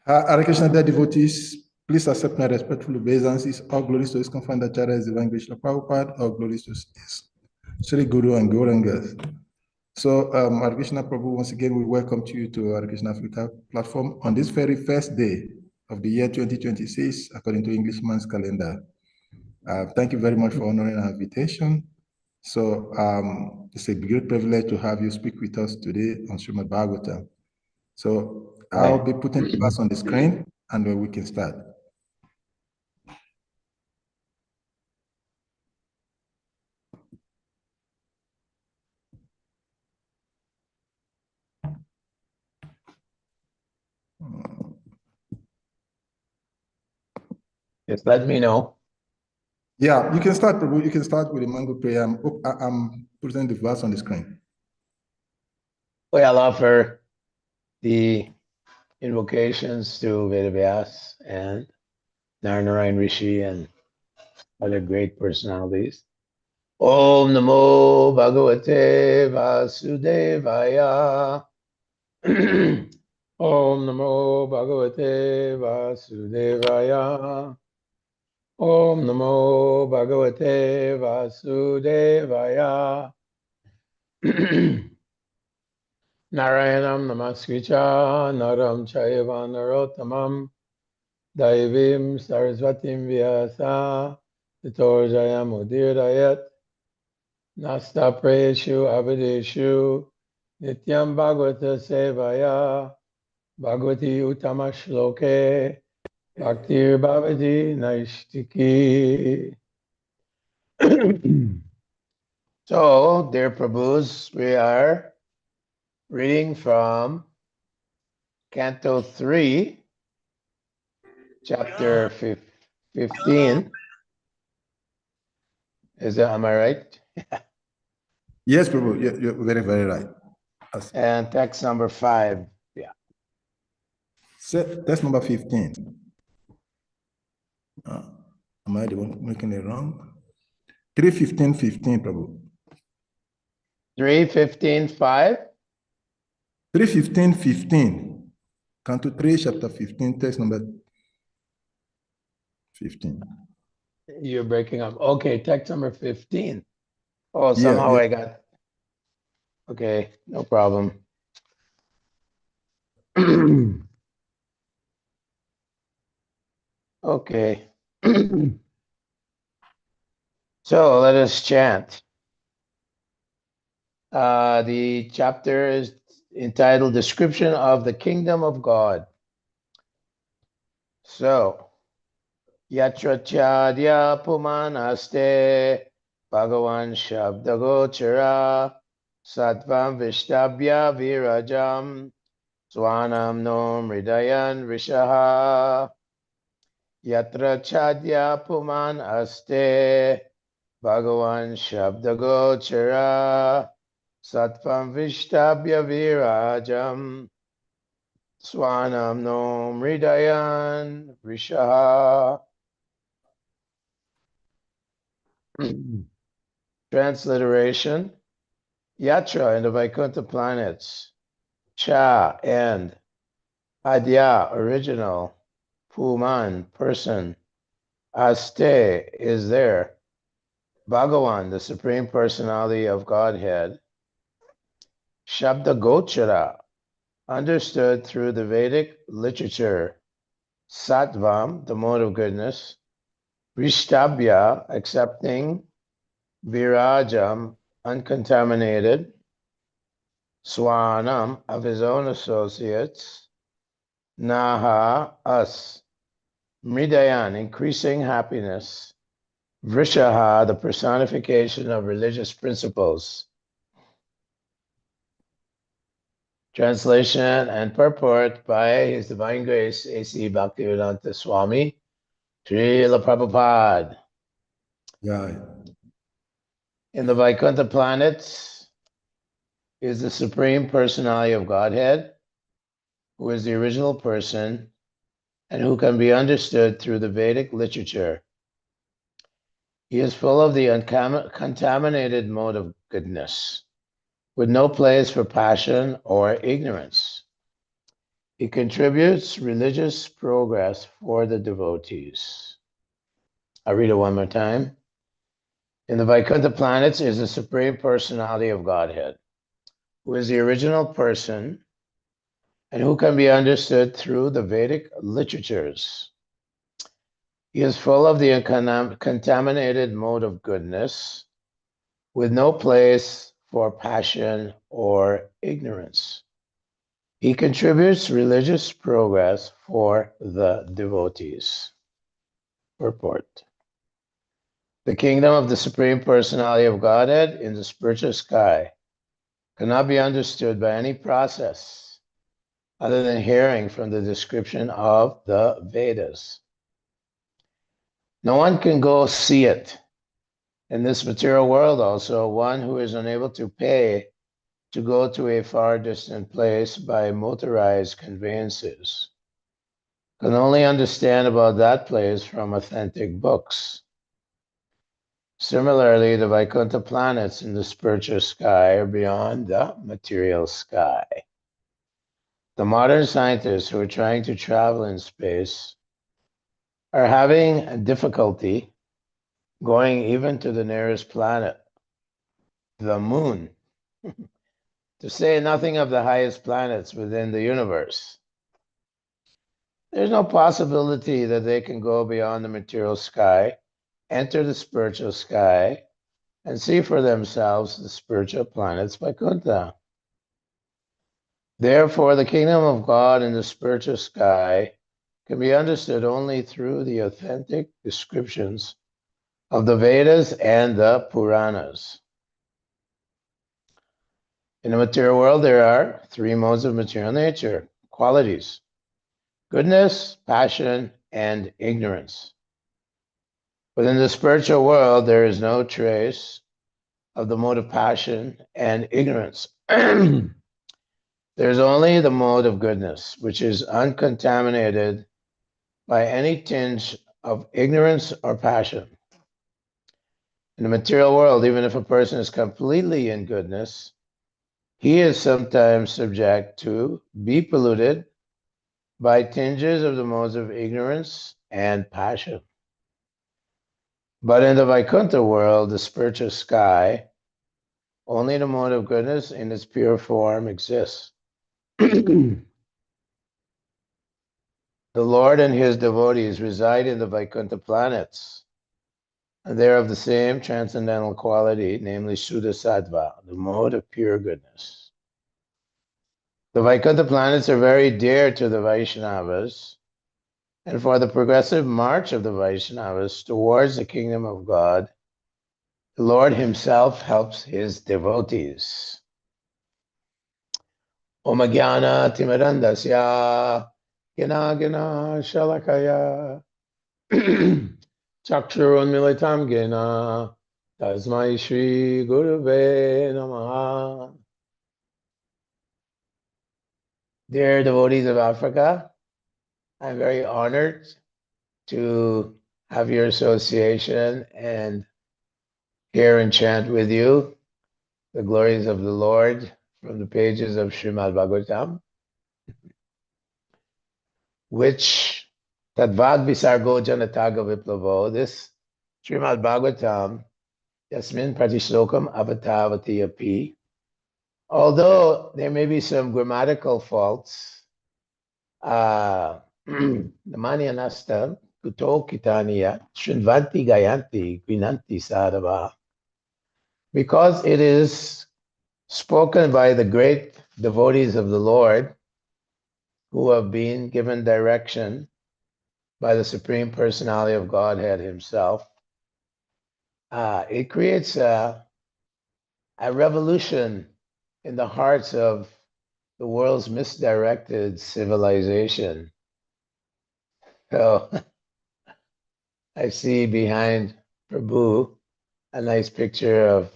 Hare Krishna, dear devotees, please accept my respectful obeisances. All glories to His confounder Acharya is Divine Krishna Prabhupada. All glories to His Sri Guru and Gaurangas. So, Hare Krishna Prabhu, once again, we welcome you to Hare Krishna Africa platform on this very first day of the year 2026, according to Englishman's calendar. Thank you very much for honoring our invitation. So, it's a great privilege to have you speak with us today on Srimad Bhagavatam. So, I'll be putting the verse on the screen and then we can start. Just let me know. Yeah, you can start, Prabhu. You can start with the mango prayer. I'm putting the verse on the screen. Okay, I'll offer the invocations to Vedavyas and Narnarayan Rishi and other great personalities. Om Namo Bhagavate Vasudevaya. Om Namo Bhagavate Vasudevaya. Om Namo Bhagavate Vasudevaya. Narayanam Namaskricha Naram Chaiva Narottamam Daivim Sarasvatim Vyasa Tatorjayam Udirayat Nasta Prayeshu Abhideshu Nityam Bhagavata Sevaya Bhagavati Uttama Shloke Bhaktir Bhavati Naishtiki. So, dear Prabhus, we are reading from Canto 3, Chapter 15. Am I right? Yes, Prabhu, you're very, very right. And text number 5. Yeah. Text number 15. Am I the one making it wrong? 3:15:15, Prabhu. 3:15:5? 3:15:15. Canto 3, chapter 15, text number 15. You're breaking up. Okay, text number 15. Oh, somehow I got. Okay, no problem. Okay. So let us chant. The chapter is entitled Description of the Kingdom of God. So, Yatra Chadya Pumanaste Bhagavan Shabdagochara Sattvam Vishtabhya Virajam Swanam Nom Hridayan Rishaha Yatra Chadya Pumanaste Bhagavan Shabdagochara Sattvam Vishtabhya Virajam Swanam Nom Hridayan Rishaha. Transliteration. Yatra in the Vaikuntha planets. Cha and Adya original. Puman person. Aste is there. Bhagavan, the Supreme Personality of Godhead. Shabda Gochara, understood through the Vedic literature. Sattvam, the mode of goodness. Rishtabhya, accepting. Virajam, uncontaminated. Swanam, of his own associates. Naha, us. Mridayan, increasing happiness. Vrishaha, the personification of religious principles. Translation and purport by His Divine Grace A.C. Bhaktivedanta Swami, Srila Prabhupada. Yeah. In the Vaikuntha planets is the Supreme Personality of Godhead, who is the original person and who can be understood through the Vedic literature. He is full of the uncontaminated mode of goodness, with no place for passion or ignorance. He contributes religious progress for the devotees. I'll read it one more time. In the Vaikuntha planets is the Supreme Personality of Godhead, who is the original person and who can be understood through the Vedic literatures. He is full of the contaminated mode of goodness, with no place for passion or ignorance. He contributes religious progress for the devotees. Purport. The kingdom of the Supreme Personality of Godhead in the spiritual sky cannot be understood by any process other than hearing from the description of the Vedas. No one can go see it. In this material world also, one who is unable to pay to go to a far distant place by motorized conveyances can only understand about that place from authentic books. Similarly, the Vaikuntha planets in the spiritual sky are beyond the material sky. The modern scientists who are trying to travel in space are having difficulty going even to the nearest planet, the moon, to say nothing of the highest planets within the universe. There's no possibility that they can go beyond the material sky, enter the spiritual sky, and see for themselves the spiritual planets Vaikuntha. Therefore, the kingdom of God in the spiritual sky can be understood only through the authentic descriptions of the Vedas and the Puranas. In the material world, there are three modes of material nature, qualities: goodness, passion, and ignorance. Within the spiritual world, there is no trace of the mode of passion and ignorance. There's only the mode of goodness, which is uncontaminated by any tinge of ignorance or passion. In the material world, even if a person is completely in goodness, he is sometimes subject to be polluted by tinges of the modes of ignorance and passion. But in the Vaikuntha world, the spiritual sky, only the mode of goodness in its pure form exists. The Lord and his devotees reside in the Vaikuntha planets, and they are of the same transcendental quality, namely Shuddha Sattva, the mode of pure goodness. The Vaikuntha planets are very dear to the Vaishnavas, and for the progressive march of the Vaishnavas towards the kingdom of God, the Lord himself helps his devotees. Om Jnana Timirandasya Gina Gina Shalakaya Chakshurunmilitam Gina Tasmai Shri Guruve Namaha. Dear devotees of Africa, I'm very honored to have your association and hear and chant with you the glories of the Lord from the pages of Srimad Bhagavatam, which Tadvad Visargo Janataga Viplavo, this Srimad Bhagavatam, Yasmin Pratishlokam Avatavati Api, although there may be some grammatical faults, Namani Anasta, Kuto Kitaniya, Srinvanti Gayanti, Gvinanti Sadhava, because it is spoken by the great devotees of the Lord who have been given direction by the Supreme Personality of Godhead himself. It creates a revolution in the hearts of the world's misdirected civilization. So I see behind Prabhu a nice picture of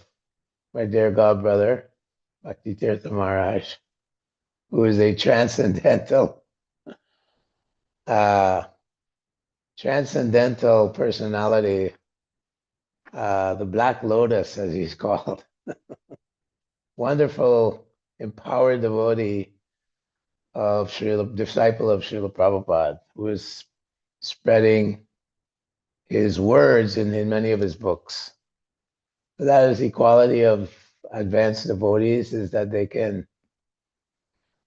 my dear godbrother, Bhakti Tirtha Maharaj, who is a transcendental personality, the Black Lotus, as he's called. Wonderful, empowered devotee disciple of Srila Prabhupada, who is spreading his words in many of his books. That is the quality of advanced devotees, is that they can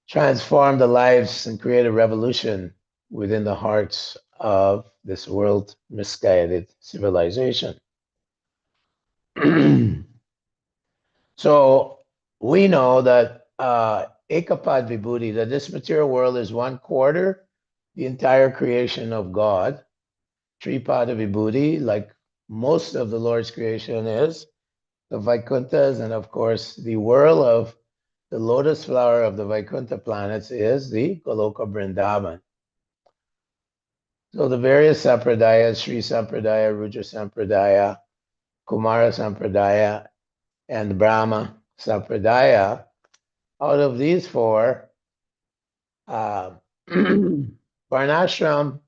transform the lives and create a revolution within the hearts of this world misguided civilization. So we know that Ekapad Vibhuti, that this material world is 1/4 the entire creation of God. Tripada Vibhuti, like most of the Lord's creation is, the Vaikunthas, and of course the whirl of the lotus flower of the Vaikuntha planets is the Goloka Vrindavan. So the various sampradayas, Sri Sampradaya, Rudra Sampradaya, Kumara Sampradaya, and Brahma Sampradaya, out of these four, Varnashram,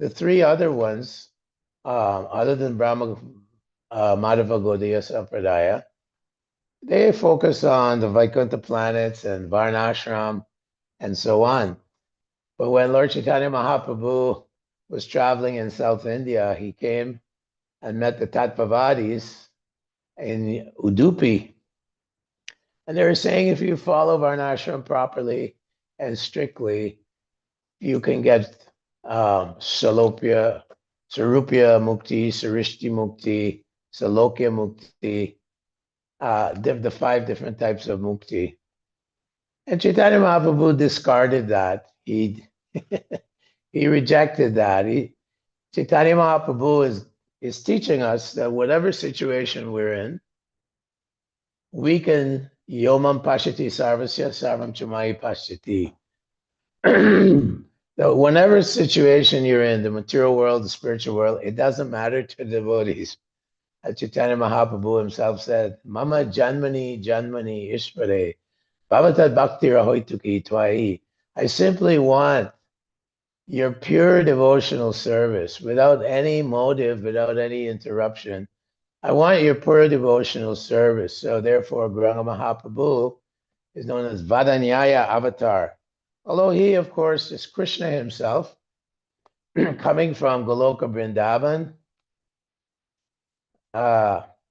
the three other ones, other than Brahma Madhava Gaudiya Sampradaya, they focus on the Vaikuntha planets and Varnashram and so on. But when Lord Chaitanya Mahaprabhu was traveling in South India, he came and met the Tattvavadis in Udupi. And they were saying, if you follow Varnashram properly and strictly, you can get Sarupya Mukti, Sarishti Mukti, Salokya Mukti, the 5 different types of mukti. And Chaitanya Mahaprabhu discarded that. He rejected that. Chaitanya Mahaprabhu is teaching us that whatever situation we're in, we can yomam pashati sarvasya sarvam chamai pashati. So whenever situation you're in, the material world, the spiritual world, it doesn't matter to the devotees. As Chaitanya Mahaprabhu himself said, Mama Janmani Janmani Ishvare Bhavatad Bhakti Rahoituki Tvai. I simply want your pure devotional service without any motive, without any interruption. I want your pure devotional service. So therefore, Gauranga Mahaprabhu is known as Vadanyaya Avatar. Although he, of course, is Krishna himself, coming from Goloka Vrindavan.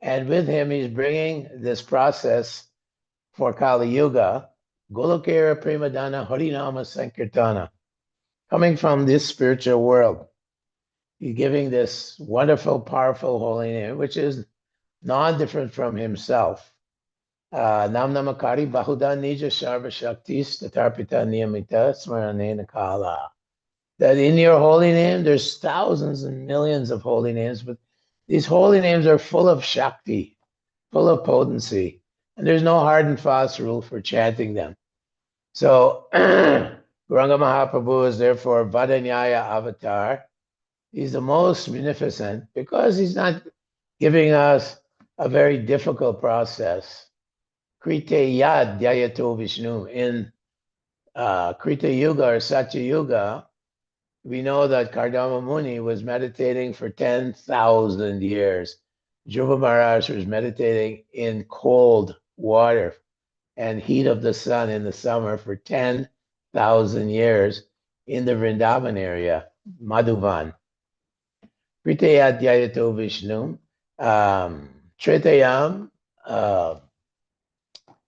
And with him, he's bringing this process for Kali Yuga, Golokera Premadana Harinama Sankirtana, coming from this spiritual world. He's giving this wonderful, powerful holy name, which is non-different from himself. Nam Namakari Bahuda Nija Sharva Shaktis Tatarpita Niyamita Smaranena Kala. That in your holy name, there's thousands and millions of holy names, but these holy names are full of Shakti, full of potency, and there's no hard and fast rule for chanting them. So Gauranga Mahaprabhu is therefore Vadanyaya Avatar. He's the most munificent because he's not giving us a very difficult process. Krite Yad Dhyayato Vishnu. In Krita Yuga or Satya Yuga, we know that Kardama Muni was meditating for 10,000 years. Dhruva Maharaj was meditating in cold water and heat of the sun in the summer for 10,000 years in the Vrindavan area, Madhuvan. Kritaya Dhyayato Vishnu, Tretayam,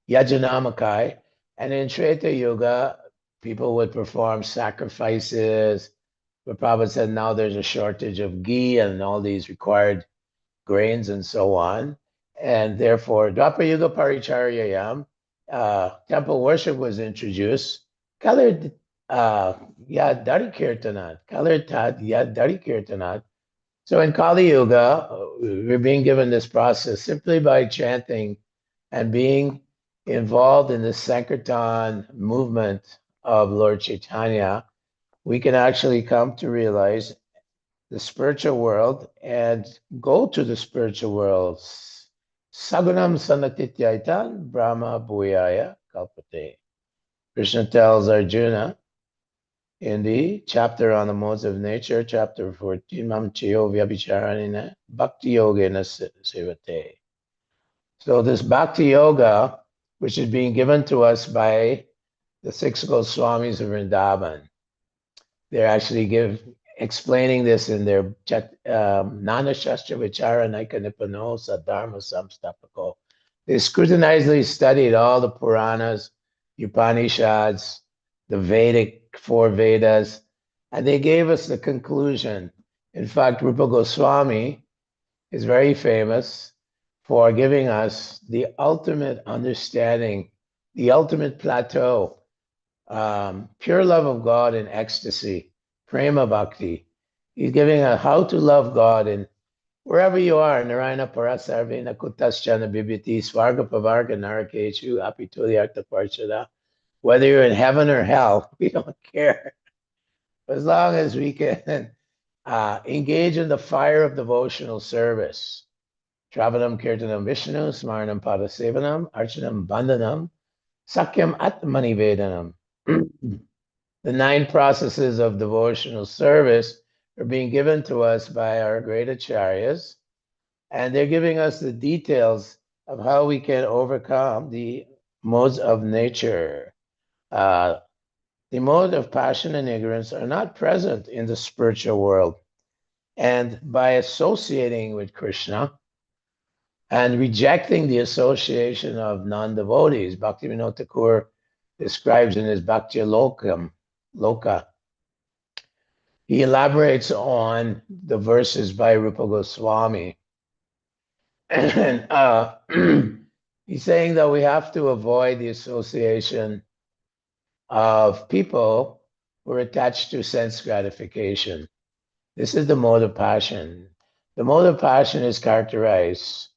Yajanamakai, and in Treta Yuga, people would perform sacrifices. But Prabhupada said now there's a shortage of ghee and all these required grains and so on. And therefore, Dwapara Yuga Paricharyayam, temple worship was introduced. Kalir Yadari Kirtanat. Kalir Tat Yadari Kirtanat. So in Kali Yuga, we're being given this process simply by chanting and being involved in the Sankirtan movement of Lord Chaitanya. We can actually come to realize the spiritual world and go to the spiritual world. Sagunam Sanatityaitan Brahma Bhuyaya Kalpate. Krishna tells Arjuna in the chapter on the modes of nature, chapter 14, Mam Chiyo Vyabhicharanina Bhakti Yogena Sevate. So this Bhakti Yoga, which is being given to us by the 6 Goswamis of Vrindavan. They're actually explaining this in their Nana Shastra Vichara Naika Nipano Sadharma Samstapako. They scrutinizingly studied all the Puranas, Upanishads, the Vedic 4 Vedas, and they gave us the conclusion. In fact, Rupa Goswami is very famous for giving us the ultimate understanding, the ultimate plateau, pure love of God in ecstasy, prema bhakti. He's giving us how to love God in wherever you are, Narayana Parasarvena Kutaschana Bibiti, Svarga Pavarga Narakechu, Apitulyarta Parshada. Whether you're in heaven or hell, we don't care. As long as we can engage in the fire of devotional service. Travanam Kirtanam Vishnu, Smaranam Padasevanam, Archanam Bandhanam, Sakyam Atmani Vedanam. The 9 processes of devotional service are being given to us by our great acharyas, and they're giving us the details of how we can overcome the modes of nature. The mode of passion and ignorance are not present in the spiritual world. And by associating with Krishna and rejecting the association of non-devotees, Bhaktivinoda Thakur describes in his Bhakti Loka. He elaborates on the verses by Rupa Goswami. And he's saying that we have to avoid the association of people who are attached to sense gratification. This is the mode of passion. The mode of passion is characterized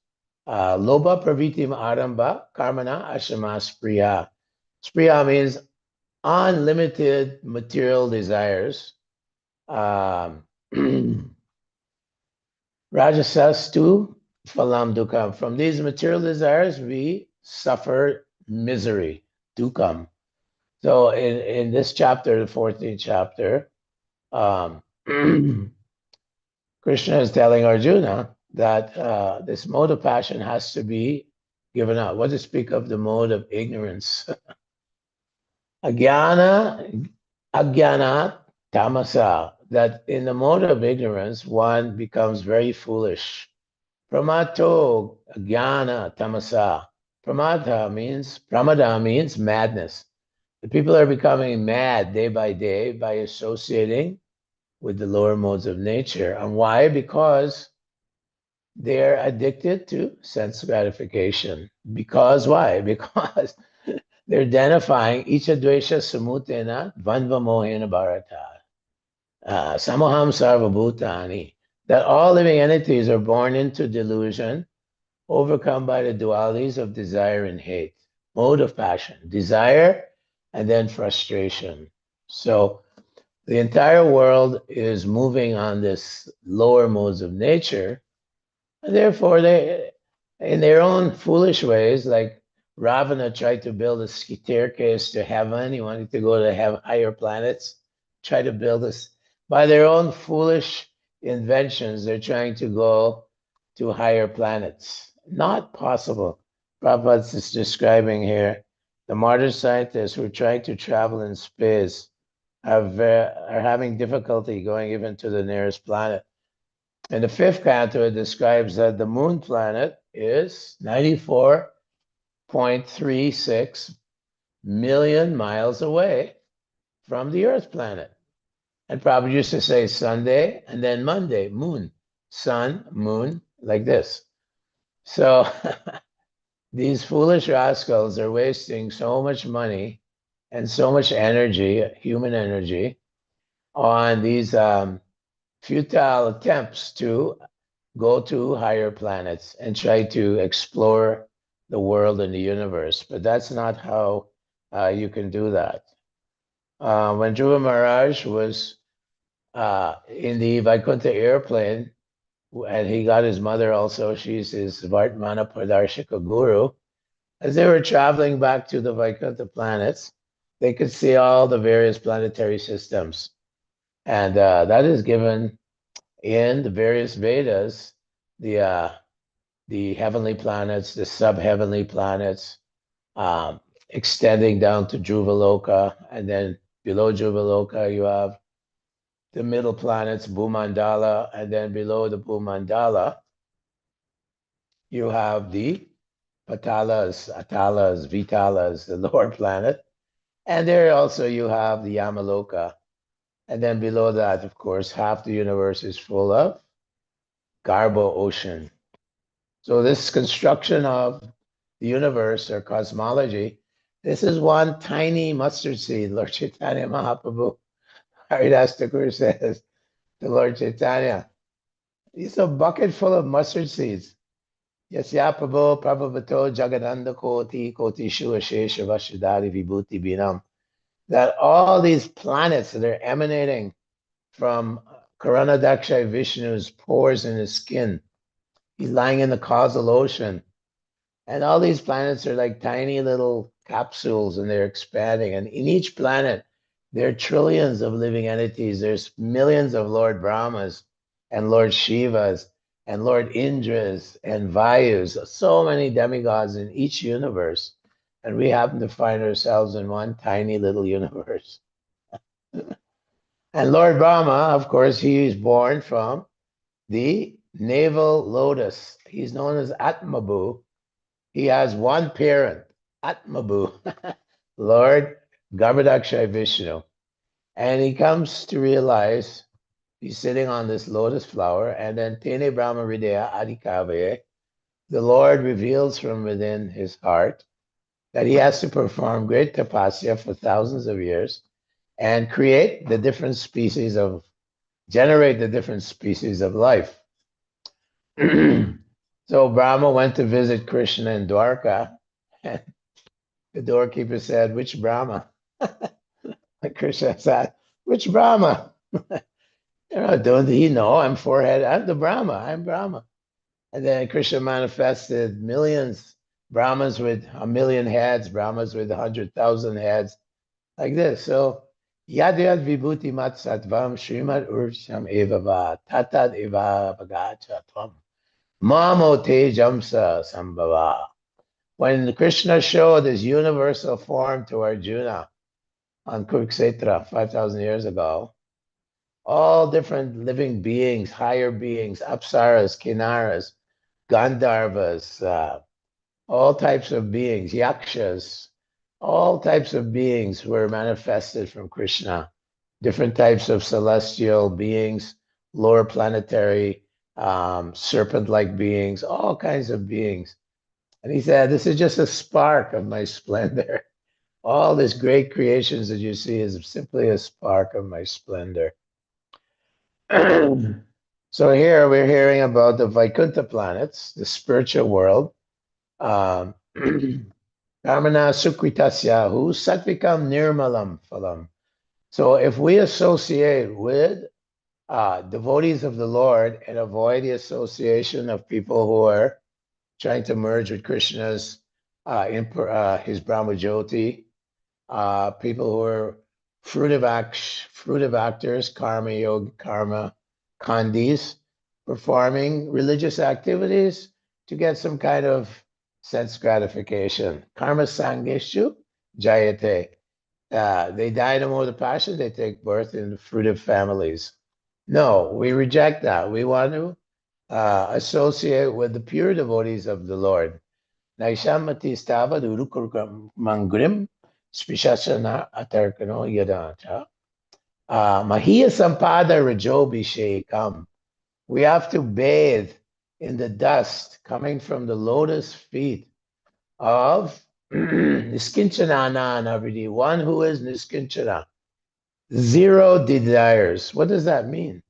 Loba Pravitim Aramba Karmana Ashama Spriya. Spriya means unlimited material desires. Rajasastu Phalam Dukam. From these material desires, we suffer misery, Dukam. So in this chapter, the 14th chapter, Krishna is telling Arjuna that this mode of passion has to be given up. What to speak of the mode of ignorance? Agyana tamasa, that in the mode of ignorance, one becomes very foolish. Pramato agyana tamasa. Pramada means madness. The people are becoming mad day by day by associating with the lower modes of nature. And why? Because they're addicted to sense gratification. Because why? Because they're identifying Icha Dvesha Samutena Dvandva Mohena Bharata. Samoham Sarvabhutani. That all living entities are born into delusion, overcome by the dualities of desire and hate. Mode of passion, desire and then frustration. So the entire world is moving on this lower modes of nature, and therefore they, in their own foolish ways, like Ravana tried to build a staircase to heaven. He wanted to go to higher planets, try to build this. By their own foolish inventions, they're trying to go to higher planets. Not possible. Prabhupada is describing here the modern scientists who are trying to travel in space are having difficulty going even to the nearest planet. In the 5th canto, it describes that the moon planet is 94.36 million miles away from the Earth planet. And Prabhupada used to say Sunday and then Monday, moon, sun, moon, like this. So these foolish rascals are wasting so much money and so much energy, human energy, on these futile attempts to go to higher planets and try to explore the world and the universe. But that's not how you can do that. When Dhruva Maharaj was in the Vaikuntha airplane, and he got his mother also, she's his Vartmana Pradarshika Guru, as they were traveling back to the Vaikuntha planets, they could see all the various planetary systems. And that is given in the various Vedas, the heavenly planets, the sub-heavenly planets, extending down to Dhruva, and then below Dhruva you have the middle planets, Bhumandala, and then below the Bhumandala, you have the Patalas, Atalas, Vitalas, the lower planet. And there also you have the Yamaloka. And then below that, of course, half the universe is full of Garbo ocean. So this construction of the universe or cosmology, this is one tiny mustard seed. Lord Chaitanya Mahaprabhu, Haridas Thakur says to Lord Chaitanya, it's a bucket full of mustard seeds. Yasya Prabhu Prabhavato Jagananda Koti Koti Shua Shesha Vashidari Vibhuti Binam. That all these planets that are emanating from Karanadakshay Vishnu's pores in his skin, he's lying in the causal ocean. And all these planets are like tiny little capsules and they're expanding. And in each planet, there are trillions of living entities. There's millions of Lord Brahmas and Lord Shivas and Lord Indras and Vayus, so many demigods in each universe. And we happen to find ourselves in one tiny little universe. And Lord Brahma, of course, he is born from the navel lotus. He's known as Atmabhu. He has one parent, Atmabhu, Lord Garbhadakshay Vishnu. And he comes to realize he's sitting on this lotus flower, and then Tene Brahma Hridaya Adhikavaye, the Lord reveals from within his heart that he has to perform great tapasya for thousands of years and create the different species of, generate the different species of life. So Brahma went to visit Krishna in Dwarka, and the doorkeeper said, "Which Brahma?" And Krishna said, "Which Brahma?" Don't he know I'm forehead? I'm the Brahma. I'm Brahma. And then Krishna manifested millions, Brahmas with 1,000,000 heads, Brahmas with 100,000 heads, like this. So Yad Yad Vibhuti Mat Sattvam Srimad Ursham Evava Tatad Eva Bhagacha Tvam Mamo Tejamsa Sambhava. When Krishna showed his universal form to Arjuna on Kurukshetra 5,000 years ago, all different living beings, higher beings, apsaras, kinnaras, gandharvas, all types of beings, yakshas, all types of beings were manifested from Krishna. Different types of celestial beings, lower planetary, serpent-like beings, all kinds of beings. And he said, this is just a spark of my splendor. All these great creations that you see is simply a spark of my splendor. So here we're hearing about the Vaikuntha planets, the spiritual world. Karmana Sukritasyahu Satvikam Nirmalam Phalam. So if we associate with devotees of the Lord and avoid the association of people who are trying to merge with Krishna's his Brahma Jyoti, people who are fruitive actors, karma yoga, karma khandis, performing religious activities to get some kind of sense gratification. Karma sangeshu jayate. They die no more the passion, they take birth in fruitive families. No, we reject that. We want to associate with the pure devotees of the Lord. Naishamati stava durukur mangrim spishasana atarkano yadata. Mahiya sampada rajobhishekam. We have to bathe in the dust coming from the lotus feet of Niskinchana Navidi, one who is Niskinchana. Zero desires. What does that mean?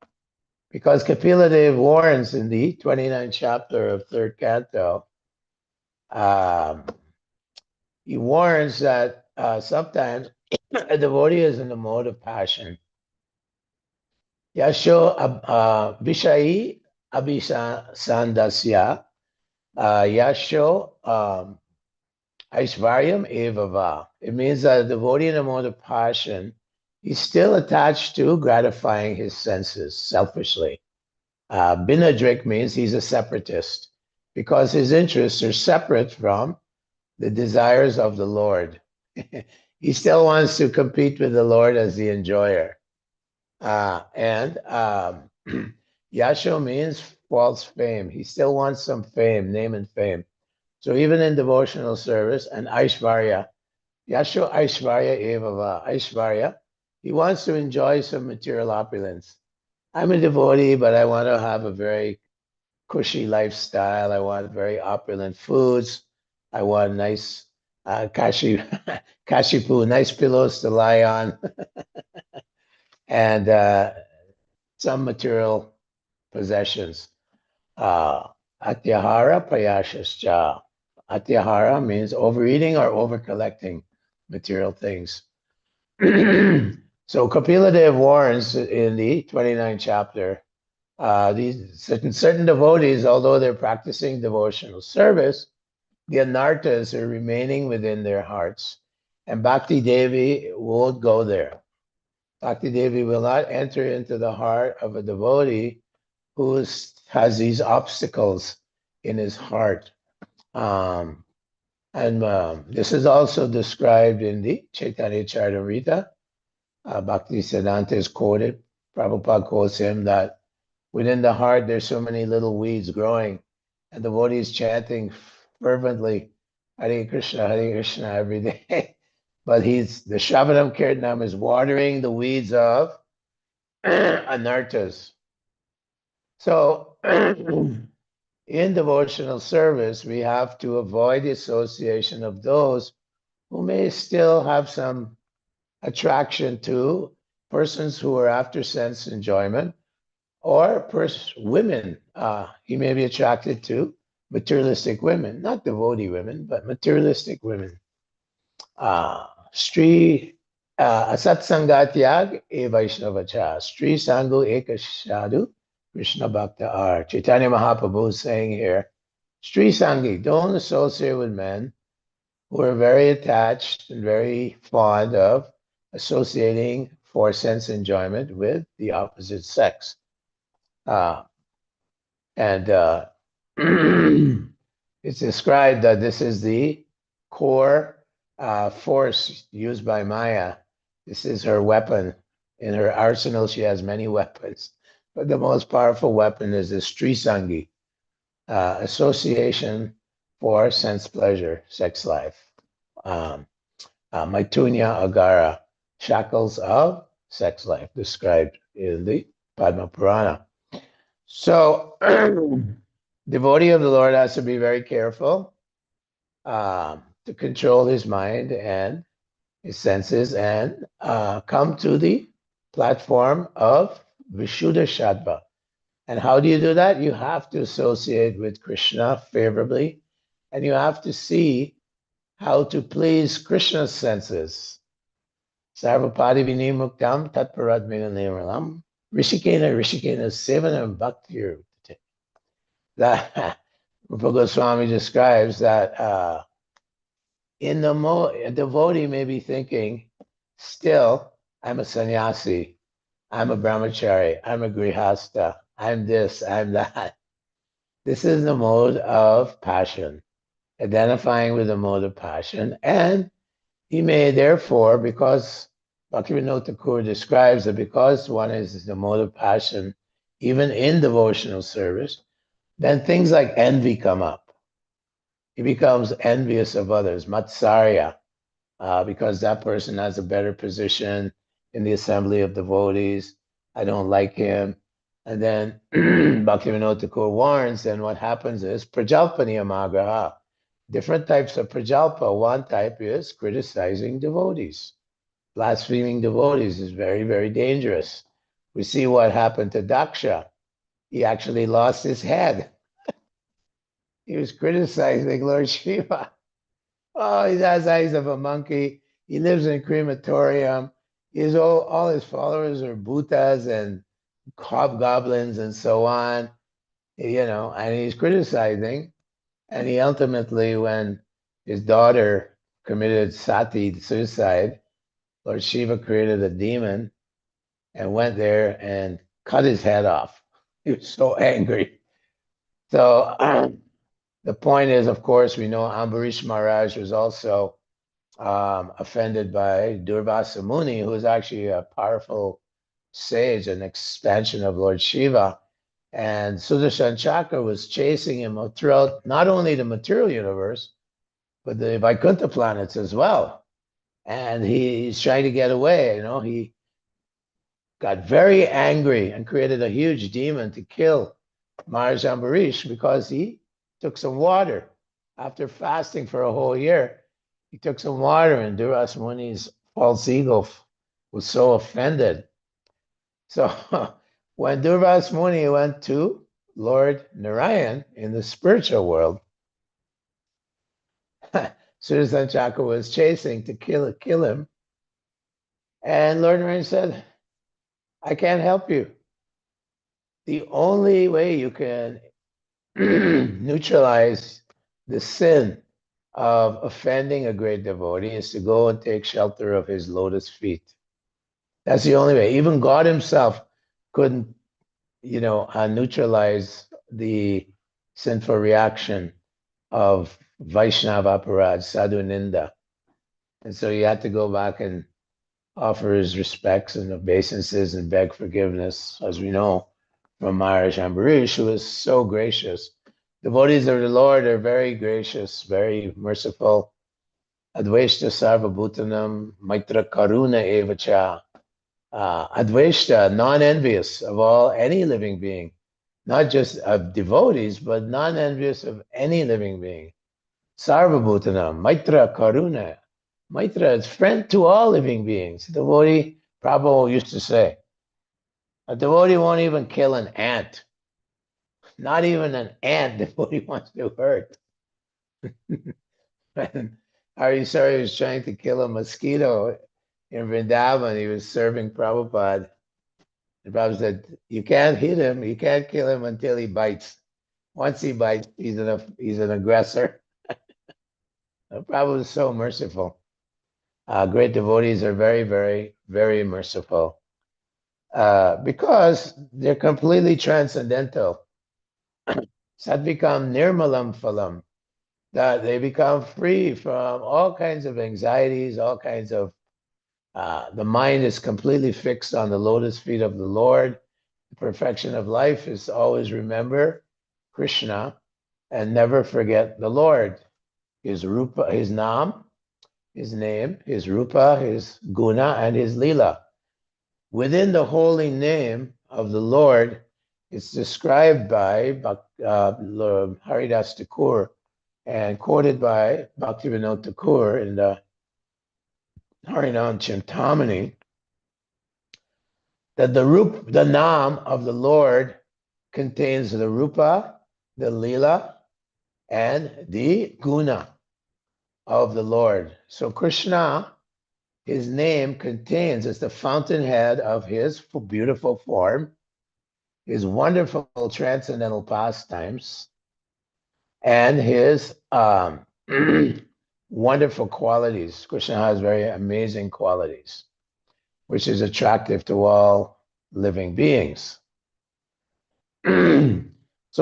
Because Kapila Dev warns in the 29th chapter of 3rd canto, he warns that sometimes a devotee is in the mode of passion. Yasho Vishai Abhisandasya Yasho Aishvaryam Evava. It means that a devotee in a mode of passion, he's still attached to gratifying his senses selfishly. Binadrik means he's a separatist because his interests are separate from the desires of the Lord. he still wants to compete with the Lord as the enjoyer. And Yasho means false fame. He still wants some fame, name and fame. So even in devotional service and Aishvarya, Yasho Aishvarya Evava, Aishvarya, he wants to enjoy some material opulence. I'm a devotee, but I want to have a very cushy lifestyle. I want very opulent foods. I want nice kashipu, nice pillows to lie on, and some material possessions. Atyahara payashascha. Atyahara means overeating or over collecting material things. So Kapila Dev warns in the 29th chapter, these certain devotees, although they're practicing devotional service, the anartas are remaining within their hearts. And Bhakti Devi won't go there. Bhakti Devi will not enter into the heart of a devotee who has these obstacles in his heart. This is also described in the Chaitanya Charitamrita. Bhakti Siddhanta is quoted. Prabhupada quotes him that within the heart there's so many little weeds growing, and the devotee is chanting fervently Hare Krishna every day. But the Shravanam Kirtanam is watering the weeds of anartas. So in devotional service, we have to avoid the association of those who may still have some attraction to persons who are after sense enjoyment, or women. He may be attracted to materialistic women, not devotee women, but materialistic women. Sri Asatsangatyag e Vaishnavacha. Sri Sangu Ekashadu Krishna Bhakta Ar. Chaitanya Mahaprabhu is saying here, Sri Sangi, don't associate with men who are very attached and very fond of associating for sense enjoyment with the opposite sex. It's described that this is the core force used by Maya. This is her weapon. In her arsenal, she has many weapons, but the most powerful weapon is the Strisangi, association for sense pleasure, sex life. Maitunya Agara, shackles of sex life, described in the Padma Purana. So, devotee of the Lord has to be very careful to control his mind and his senses and come to the platform of Vishuddha Sattva. And how do you do that? You have to associate with Krishna favorably, and you have to see how to please Krishna's senses. Sarvapadi vinimuktam tatparadmina niralam rishikena sevanam bhaktir. That Rupa Goswami describes that a devotee may be thinking, still, I'm a sannyasi, I'm a brahmachari, I'm a grihasta, I'm this, I'm that. This is the mode of passion, identifying with the mode of passion. And he may therefore, because Bhaktivinoda Thakur describes that because one is the mode of passion, even in devotional service, then things like envy come up. He becomes envious of others, matsarya, because that person has a better position in the assembly of devotees. I don't like him. And then Bhaktivinoda Thakur warns, then what happens is prajalpaniyamagraha. Different types of prajalpa. One type is criticizing devotees. Blaspheming devotees is very, very dangerous. We see what happened to Daksha. He actually lost his head. He was criticizing Lord Shiva. Oh, he has eyes of a monkey. He lives in a crematorium. All his followers are bhutas and hobgoblins and so on, and he's criticizing. And he ultimately, when his daughter committed sati, suicide, Lord Shiva created a demon and went there and cut his head off. He was so angry. So the point is, of course, we know Ambarish Maharaj was also offended by Durvasa Muni, who is actually a powerful sage, an expansion of Lord Shiva. And Sudarshan Chakra was chasing him throughout not only the material universe, but the Vaikuntha planets as well. And he's trying to get away. He got very angry and created a huge demon to kill Maharaj Ambarish because he took some water. After fasting for a whole year, he took some water, and Duras Muni's false ego was so offended. So when Durvas Muni went to Lord Narayan in the spiritual world, Sudarshan Chakra was chasing to kill him. And Lord Narayan said, I can't help you. The only way you can neutralize the sin of offending a great devotee is to go and take shelter of his lotus feet. That's the only way. Even God himself couldn't, neutralize the sinful reaction of Vaishnava aparad, sadhu ninda. And so he had to go back and offer his respects and obeisances and beg forgiveness, as we know from Maharaj Ambarish, who was so gracious. Devotees of the Lord are very gracious, very merciful. Advaishta sarva bhutanam maitra karuna evacha. Advaishta, non-envious of any living being, not just of devotees, but non-envious of any living being. Sarva bhutanam maitra karuna. Maitra is friend to all living beings. Devotee, Prabhu used to say, a devotee won't even kill an ant. Not even an ant devotee wants to hurt. Arisari was trying to kill a mosquito in Vrindavan. He was serving Prabhupada. And Prabhupada said, you can't hit him, you can't kill him until he bites. Once he bites, he's an aggressor. Prabhupada is so merciful. Great devotees are very, very, very merciful because they're completely transcendental. Sadvikam nirmalam phalam, that they become free from all kinds of anxieties, all kinds of, the mind is completely fixed on the lotus feet of the Lord. The perfection of life is always remember Krishna and never forget the Lord. His rupa, his nam, his name, his rupa, his guna, and his lila. Within the holy name of the Lord, it's described by Haridas Thakur and quoted by Bhaktivinoda Thakur in the Harinam Chintamani, that the Nam of the Lord contains the Rupa, the Lila, and the Guna of the Lord. So Krishna, his name contains, it's the fountainhead of his beautiful form, his wonderful transcendental pastimes, and his wonderful qualities. Krishna has very amazing qualities, which is attractive to all living beings. So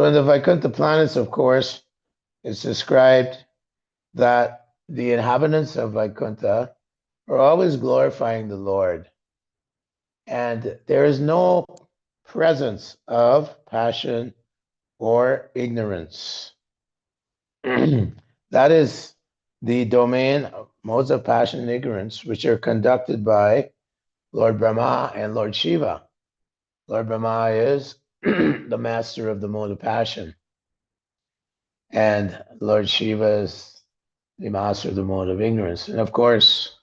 in the Vaikuntha planets, of course, it's described that the inhabitants of Vaikuntha are always glorifying the Lord. And there is no presence of passion or ignorance. That is the domain of modes of passion and ignorance, which are conducted by Lord Brahma and Lord Shiva. Lord Brahma is the master of the mode of passion, and Lord Shiva is the master of the mode of ignorance. And of course,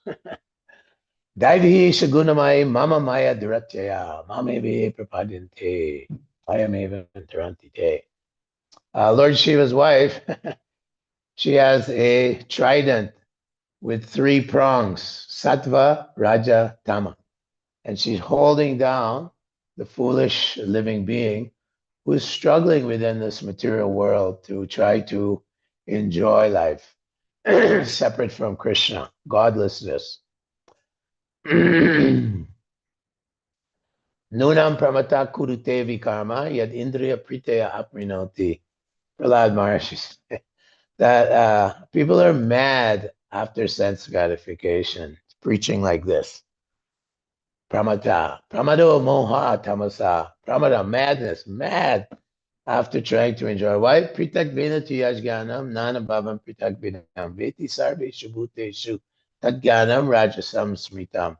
Daivi Shagunamai Mama Maya Duratyaya Mamevi Prapadinte Ayameva Tarantite. Lord Shiva's wife, she has a trident with 3 prongs, Sattva, Raja, Tama. And she's holding down the foolish living being who is struggling within this material world to try to enjoy life, separate from Krishna, godlessness. Nunam pramata kurute vikarma yad indriya priteya aprinoti. Prahlad Maharshi, that people are mad after sense gratification, preaching like this. Pramata, pramado moha tamasa, pramada, madness, mad, after trying to enjoy. Why? Pritak vena tuyajganam, nana bhavam pritak vinam, veti sarve shubhuteshu, tadganam rajasam smritam.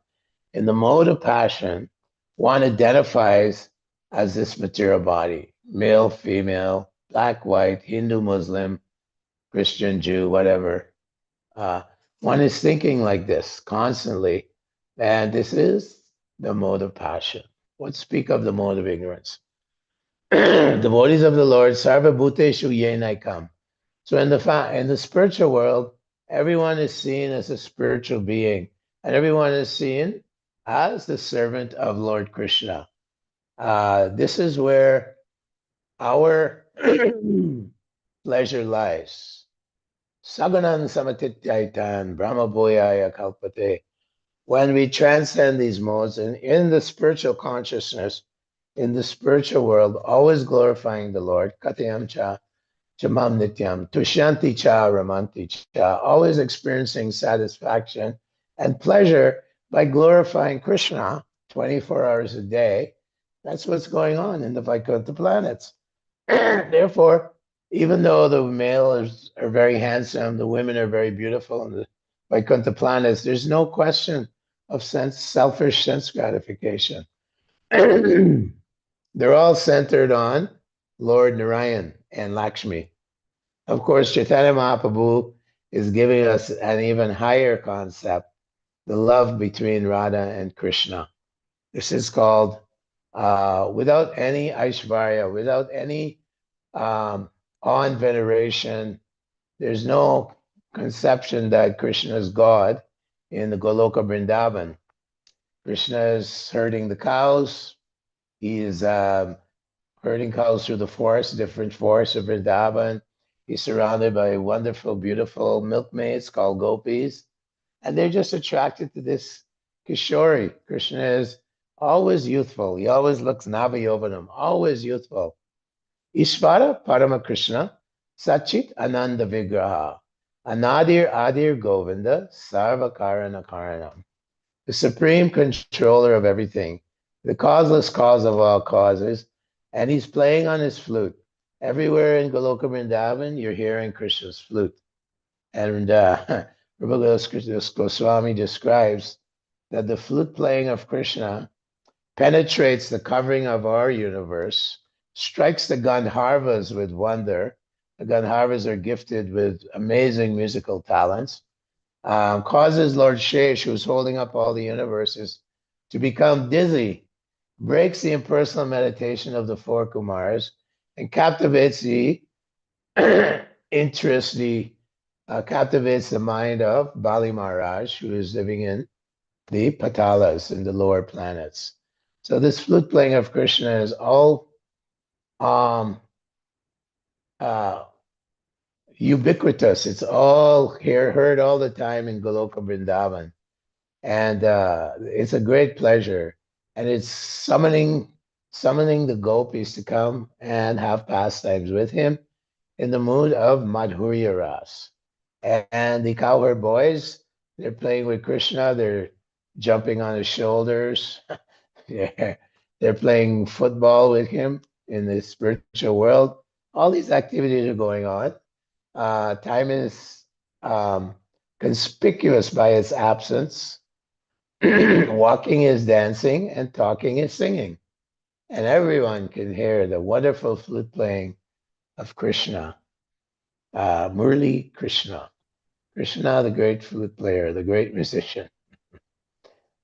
In the mode of passion, one identifies as this material body, male, female, black, white, Hindu, Muslim, Christian, Jew, whatever. One is thinking like this constantly, and this is the mode of passion. What speak of the mode of ignorance? Devotees of the Lord, Sarva Bhuteshu Yenaikam. So in the spiritual world, everyone is seen as a spiritual being, and everyone is seen as the servant of Lord Krishna. This is where our pleasure lies. Saganan samatityaitan brahma boyaya kalpate. When we transcend these modes and in the spiritual consciousness, in the spiritual world, always glorifying the Lord, katyam cha chamam nityam, tushanti cha ramanti cha, always experiencing satisfaction and pleasure by glorifying Krishna 24 hours a day. That's what's going on in the Vaikuntha planets. Therefore, even though the males are very handsome, the women are very beautiful in the Vaikuntha planets, there's no question of selfish sense gratification. They're all centered on Lord Narayan and Lakshmi. Of course, Chaitanya Mahaprabhu is giving us an even higher concept, the love between Radha and Krishna. This is called, without any Aishvarya, without any awe and veneration, there's no conception that Krishna is God in the Goloka Vrindavan. Krishna is herding the cows. He is herding cows through the forest, different forests of Vrindavan. He's surrounded by wonderful, beautiful milkmaids called gopis. And they're just attracted to this Kishori. Krishna is always youthful. He always looks Navayovanam, always youthful. Ishvara Parama Krishna, Sachit Ananda Vigraha, Anadir Adir Govinda, Sarva Karana Karanam. The supreme controller of everything, the causeless cause of all causes, and he's playing on his flute. Everywhere in Goloka Vrindavan, you're hearing Krishna's flute. And Prabhu Goswami describes that the flute playing of Krishna penetrates the covering of our universe, strikes the Gandharvas with wonder. The Gandharvas are gifted with amazing musical talents. Causes Lord Shesh, who's holding up all the universes, to become dizzy, breaks the impersonal meditation of the four Kumars, and captivates the interest, captivates the mind of Bali Maharaj, who is living in the Patalas, in the lower planets. So this flute playing of Krishna is all ubiquitous. It's all heard all the time in Goloka Vrindavan. And it's a great pleasure. And it's summoning the gopis to come and have pastimes with him in the mood of Madhurya Ras. And the cowherd boys, they're playing with Krishna. They're jumping on his shoulders. They're playing football with him in the spiritual world. All these activities are going on. Time is conspicuous by its absence. Walking is dancing and talking is singing. And everyone can hear the wonderful flute playing of Krishna, Murli Krishna. Krishna, the great flute player, the great musician.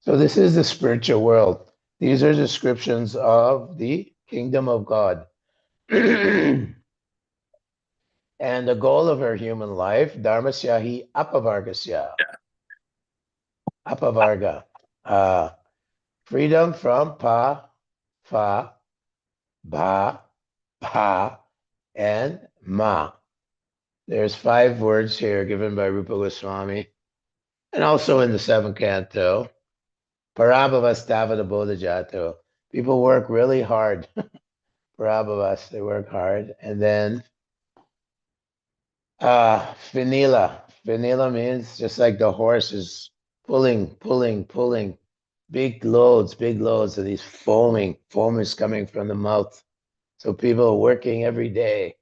So this is the spiritual world. These are descriptions of the kingdom of God. And the goal of our human life, dharmasya hi apavargasya. Apavarga. Freedom from pa, fa, ba, pa, and ma. There's 5 words here given by Rupa Goswami, and also in the 7th canto. Parabhavas Davada Bodhajato. People work really hard. They work hard. And then Finila Vanilla means just like the horse is pulling, big loads, and he's foaming. Foam is coming from the mouth. So people are working every day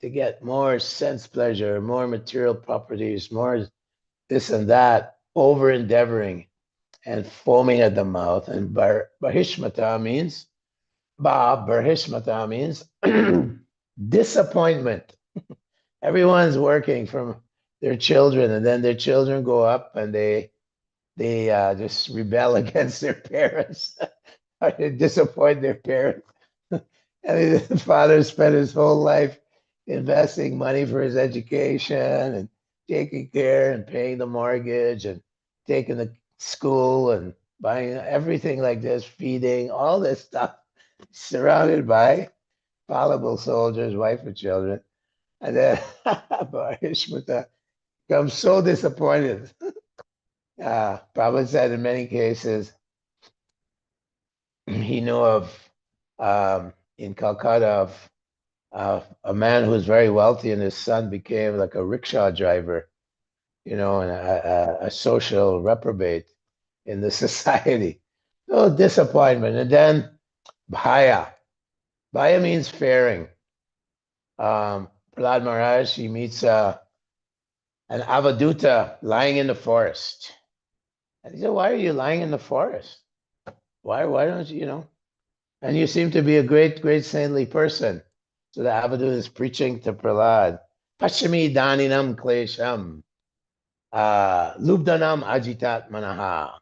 to get more sense pleasure, more material properties, more this and that, over endeavoring and foaming at the mouth. And barhishmata means disappointment. Everyone's working from their children, and then their children go up and they just rebel against their parents. Or they disappoint their parents. And the father spent his whole life investing money for his education and taking care and paying the mortgage and taking the school and buying everything like this, feeding, all this stuff, surrounded by fallible soldiers, wife and children. And then Ishmata becomes so disappointed. Prabhupada said in many cases, he knew of in Calcutta of a man who was very wealthy, and his son became like a rickshaw driver, and a social reprobate in the society. So disappointment. And then Bhaya. Bhaya means faring. Prahlad Maharaj, he meets an avaduta lying in the forest. And he said, "Why are you lying in the forest? Why don't you, and you seem to be a great, great saintly person." So the avaduta is preaching to Prahlad. Pashami daninam klesham. Lubdanam ajitat manaha.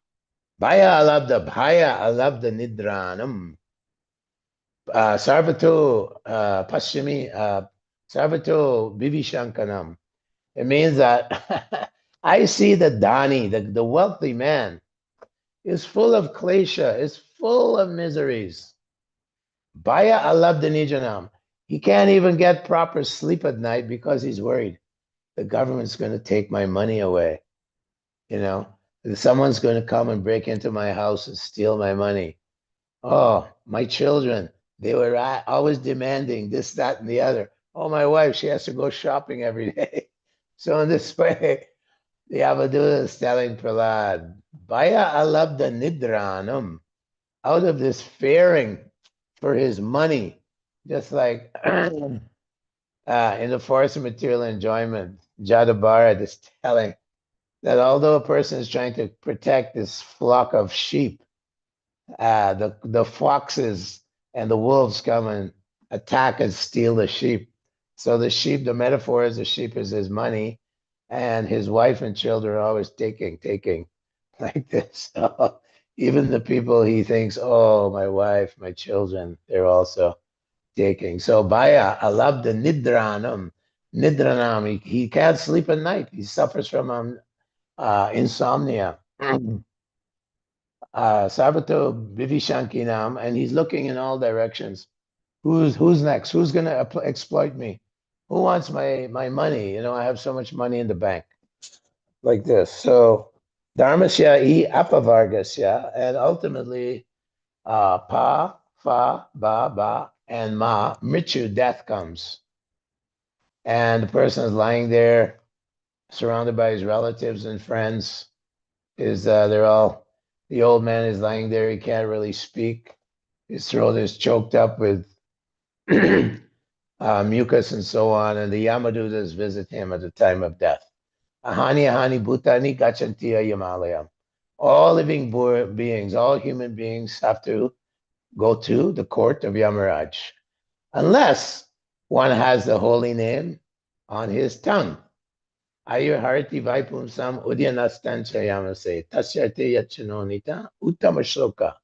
Bhaya alabda nidranam. Sarvato Pashami Sarvato Bibhishankanam. It means that I see the Dani, the wealthy man, is full of klesha, is full of miseries. Bhaya alabda nijanam. He can't even get proper sleep at night because he's worried. The government's going to take my money away. Someone's going to come and break into my house and steal my money. Oh, my children, they were always demanding this, that, and the other. Oh, my wife, she has to go shopping every day. So in this way, the Avaduta is telling Prahlad, Bhaya alabda nidranam, out of this fearing for his money, just like in the force of material enjoyment, Jada Bharat is telling that although a person is trying to protect this flock of sheep, the foxes and the wolves come and attack and steal the sheep. So the sheep, the metaphor is the sheep is his money, and his wife and children are always taking like this. So even the people he thinks, oh, my wife, my children, they're also taking. So Bhaya alabda nidranam. Nidranam, he can't sleep at night. He suffers from insomnia. Sarvato Vivishankinam, and he's looking in all directions. Who's next? Who's going to exploit me? Who wants my money? I have so much money in the bank. Like this. So Dharmasya e apavargasya, and ultimately pa, fa, ba, and ma, mritu, death comes. And the person is lying there, surrounded by his relatives and friends. The old man is lying there, he can't really speak. His throat is choked up with mucus and so on, and the Yamadutas visit him at the time of death. Ahani bhutani gachantiya yamalayam. All living beings, all human beings have to go to the court of Yamaraj, unless one has the holy name on his tongue. Ayur harati vaipumsam udyanastancha yamase tasyate yachanonita uttama shloka.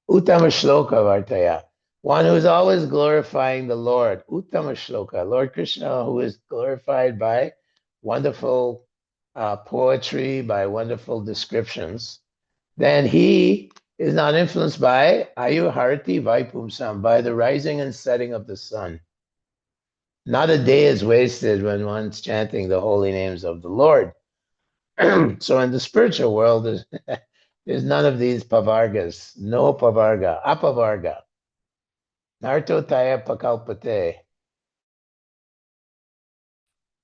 Uttama shloka vartaya. One who is always glorifying the Lord. Uttama shloka. Lord Krishna, who is glorified by wonderful poetry, by wonderful descriptions, then he is not influenced by Ayu Harati Vaipumsam, by the rising and setting of the sun. Not a day is wasted when one's chanting the holy names of the Lord. So in the spiritual world, there's none of these pavargas, no pavarga, apavarga. Narto taya pakalpate.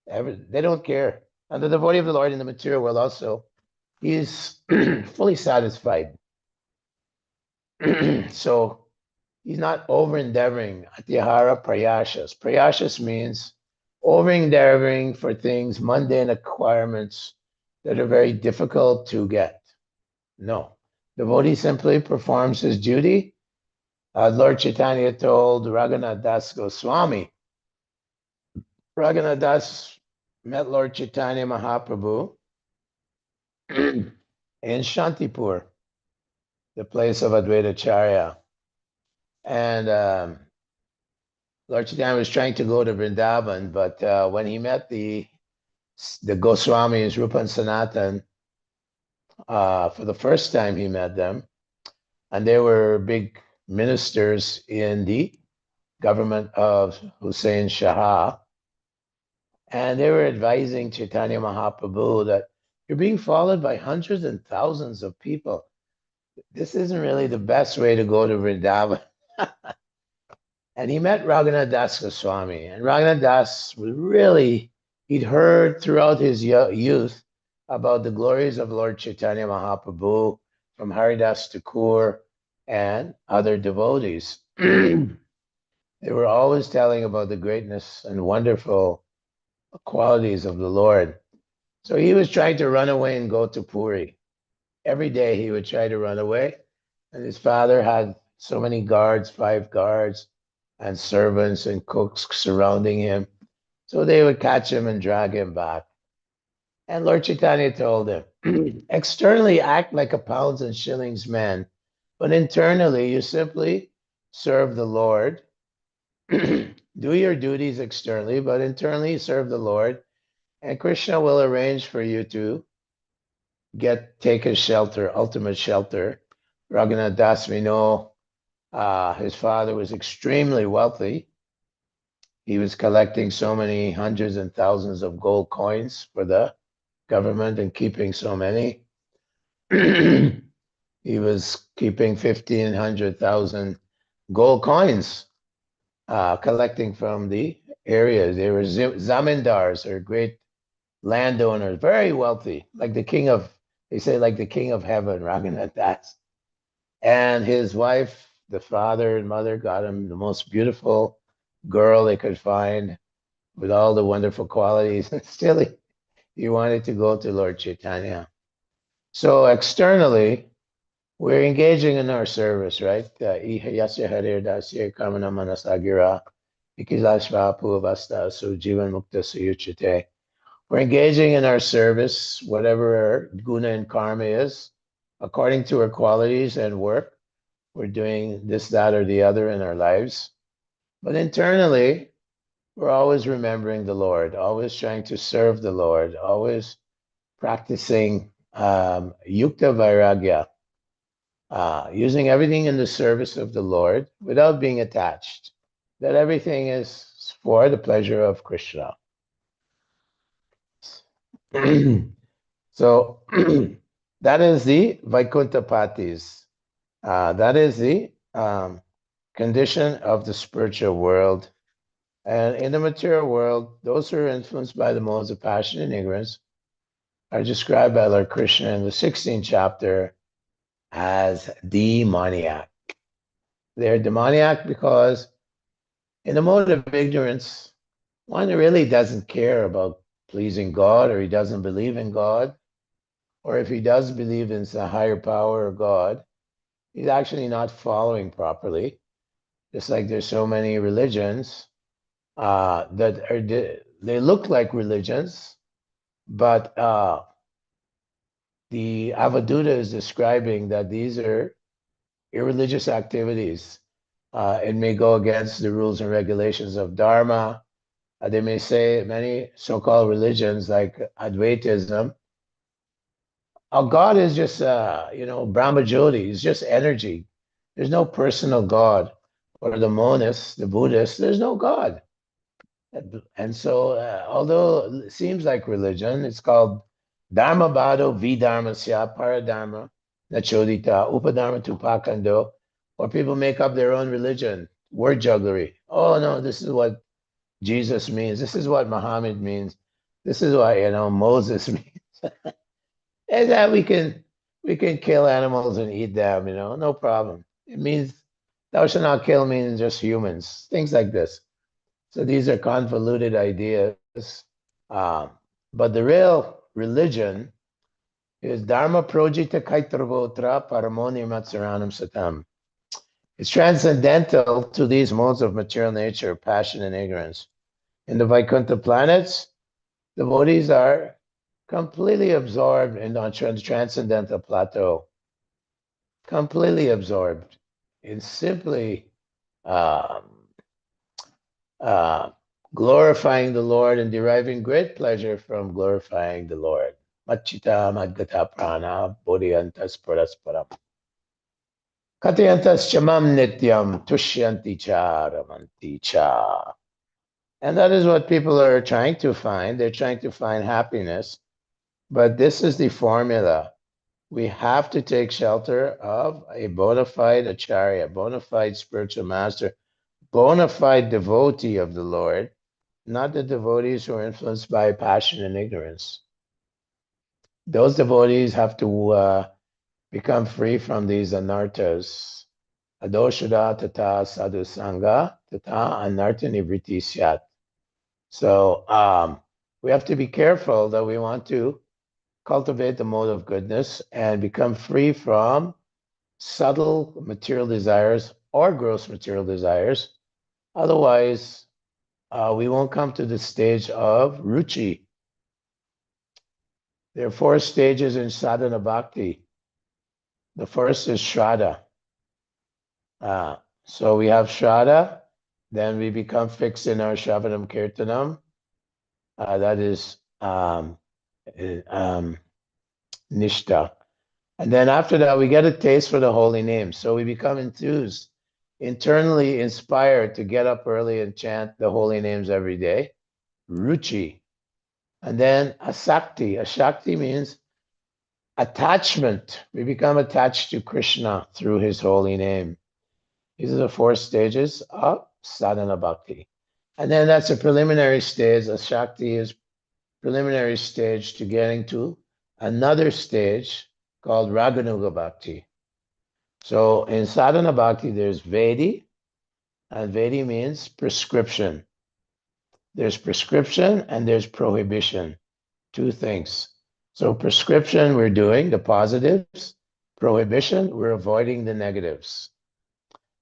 They don't care. And the devotee of the Lord in the material world also, he is fully satisfied. So he's not over-endeavoring. Atyahara prayashas. Prayashas means over-endeavoring for things, mundane acquirements that are very difficult to get. No. Devotee simply performs his duty. Lord Chaitanya told Raghunath Das Goswami. Raghunath Das met Lord Chaitanya Mahaprabhu in Shantipur, the place of Advaita Charya. And Lord Chaitanya was trying to go to Vrindavan, but when he met the Goswamis, Rupa and Sanatan, for the first time he met them, and they were big ministers in the government of Hussein Shah, and they were advising Chaitanya Mahaprabhu that you're being followed by hundreds and thousands of people. This isn't really the best way to go to Vrindavan. And he met Raghunath Das Goswami, and Raghunath Das was really, he'd heard throughout his youth about the glories of Lord Chaitanya Mahaprabhu from Haridas Thakur and other devotees. They were always telling about the greatness and wonderful qualities of the Lord. So he was trying to run away and go to Puri. Every day he would try to run away, and his father had so many guards, 5 guards, and servants and cooks surrounding him. So they would catch him and drag him back. And Lord Chaitanya told him, externally act like a pounds and shillings man, but internally you simply serve the Lord. Do your duties externally, but internally you serve the Lord, and Krishna will arrange for you to take a shelter, ultimate shelter. Raghunath Das, we know, his father was extremely wealthy. He was collecting so many hundreds and thousands of gold coins for the government and keeping so many. He was keeping 1,500,000 gold coins, collecting from the areas. They were zamindars, or great landowners, very wealthy, like the king of, they say, like the king of heaven, Raghunath Das. And his wife, the father and mother, got him the most beautiful girl they could find with all the wonderful qualities. And still he wanted to go to Lord Chaitanya. So externally, we're engaging in our service, right? Yasya Harir Dasya Karmana Manasagira Ikilashva Puvasta Sujivan Mukta Suyuchite. We're engaging in our service, whatever our guna and karma is, according to our qualities and work. We're doing this, that, or the other in our lives. But internally, we're always remembering the Lord, always trying to serve the Lord, always practicing yukta vairagya, using everything in the service of the Lord without being attached, that everything is for the pleasure of Krishna. So that is the Vaikuntha Patis. That is the condition of the spiritual world. And in the material world, those who are influenced by the modes of passion and ignorance are described by Lord Krishna in the 16th chapter as demoniac. They're demoniac because in the mode of ignorance, one really doesn't care about pleasing God, or he doesn't believe in God, or if he does believe in a higher power or God, he's actually not following properly. Just like there's so many religions that are, they look like religions, but the Avadhuta is describing that these are irreligious activities. It may go against the rules and regulations of Dharma. They may say many so-called religions like Advaitism, God is just, Brahma Jyoti, is just energy. There's no personal God. Or the monists, the Buddhists, there's no God. And so, although it seems like religion, it's called Dharma Bhado Vidharmasya Paradharma Nachodita Upadharma Tupakando, or people make up their own religion, word jugglery. Oh no, this is what Jesus means. This is what Muhammad means. This is why, Moses means and that we can kill animals and eat them, no problem. It means thou shalt not kill means just humans, things like this. So these are convoluted ideas. But the real religion is Dharma Projita Kaitravotra Paramoni Matsaranam Satam. It's transcendental to these modes of material nature, passion and ignorance. In the Vaikuntha planets, devotees are completely absorbed in the transcendental plateau, completely absorbed in simply glorifying the Lord and deriving great pleasure from glorifying the Lord. Machita madgata prana bodhiyantas parasparam. Katayantas chamam nityam tushyanti cha ramanti cha. And that is what people are trying to find. They're trying to find happiness. But this is the formula. We have to take shelter of a bona fide acharya, bona fide spiritual master, bona fide devotee of the Lord, not the devotees who are influenced by passion and ignorance. Those devotees have to become free from these anartas. Adoshada tata sadhu sangha tata anarta nivriti syat. So we have to be careful that we want to cultivate the mode of goodness and become free from subtle material desires or gross material desires. Otherwise, we won't come to the stage of ruchi. There are 4 stages in sadhana bhakti. The first is shraddha. So we have shraddha, then we become fixed in our shravanam kirtanam. That is nishta. And then after that, we get a taste for the holy name. So we become enthused, internally inspired to get up early and chant the holy names every day. Ruchi. And then asakti. Asakti means attachment. We become attached to Krishna through his holy name. These are the 4 stages of sadhana bhakti. And then that's a preliminary stage. Asakti is preliminary stage to getting to another stage called Raganuga Bhakti. So in sadhana bhakti, there's Vedi, and Vedi means prescription. There's prescription and there's prohibition, 2 things. So prescription, we're doing the positives. Prohibition, we're avoiding the negatives.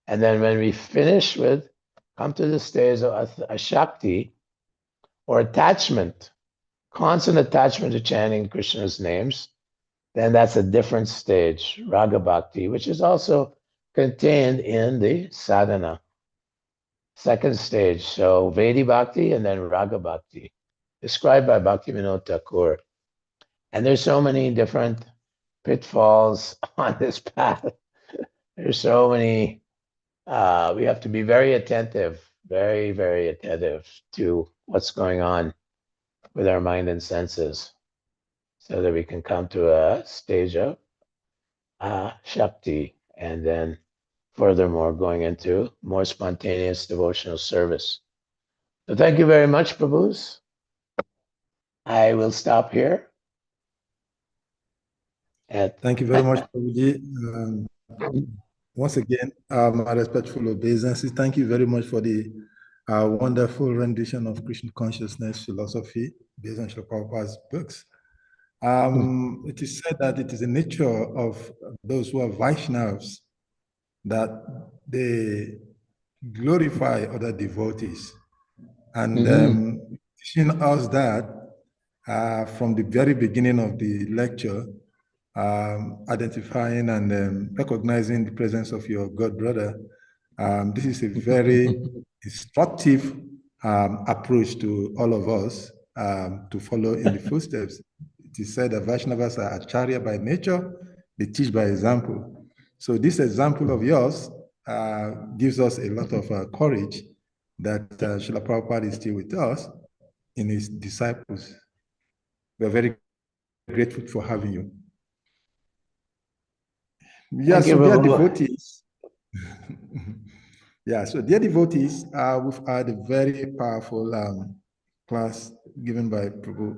And then when we finish with, come to the stage of Ashakti, or attachment, constant attachment to chanting Krishna's names, then that's a different stage, Raga Bhakti, which is also contained in the sadhana. 2nd stage, so Vedi Bhakti and then Raga Bhakti, described by Bhaktivinoda Thakur. And there's so many different pitfalls on this path. There's so many, we have to be very attentive, very, very attentive to what's going on with our mind and senses so that we can come to a stage of Shakti, and then furthermore going into more spontaneous devotional service. So thank you very much, Prabhus. I will stop here. Thank you very much, Prabhuji. Once again, my respectful obeisances. Thank you very much for the wonderful rendition of Krishna consciousness philosophy based on Srila Prabhupada's books. It is said that it is the nature of those who are Vaishnavas that they glorify other devotees. And teaching us that from the very beginning of the lecture, identifying and recognizing the presence of your God brother, this is a very instructive approach to all of us to follow in the footsteps. It is said that Vaishnavas are acharya by nature, they teach by example. So this example of yours gives us a lot of courage that Srila Prabhupada is still with us in his disciples. We are very grateful for having you. Yeah, so dear devotees. Yeah, so dear devotees, we've had a very powerful class given by Prabhu.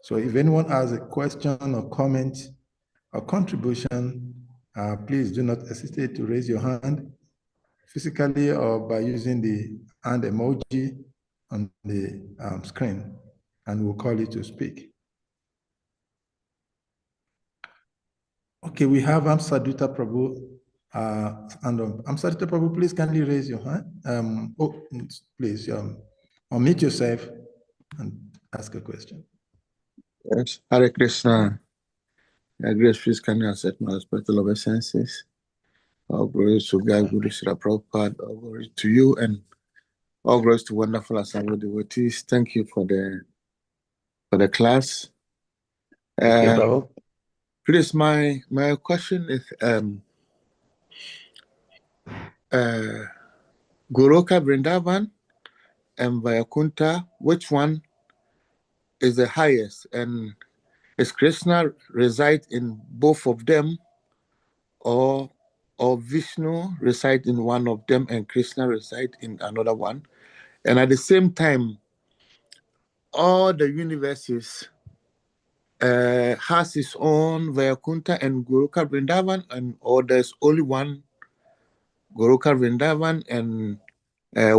So if anyone has a question or comment or contribution, please do not hesitate to raise your hand physically or by using the hand emoji on the screen, and we'll call you to speak. Okay, we have Amsaduta Prabhu. Amsaduta Prabhu, please kindly raise your hand. Please unmute yourself and ask a question. Yes, Hare Krishna. Grace, please can you accept my respectful obeisances? All glory to God, Guru Sri Prabhupada, all glory to you, and all glory to wonderful assembled devotees. Thank you for the class. Thank you, Prabhu. Please, my question is Goroka Vrindavan and Vayakunta, which one is the highest? And is Krishna reside in both of them, or Vishnu reside in one of them and Krishna reside in another one? And at the same time, all the universes has its own Vayakunta and Goroka Vrindavan, or there's only one Goroka Vrindavan and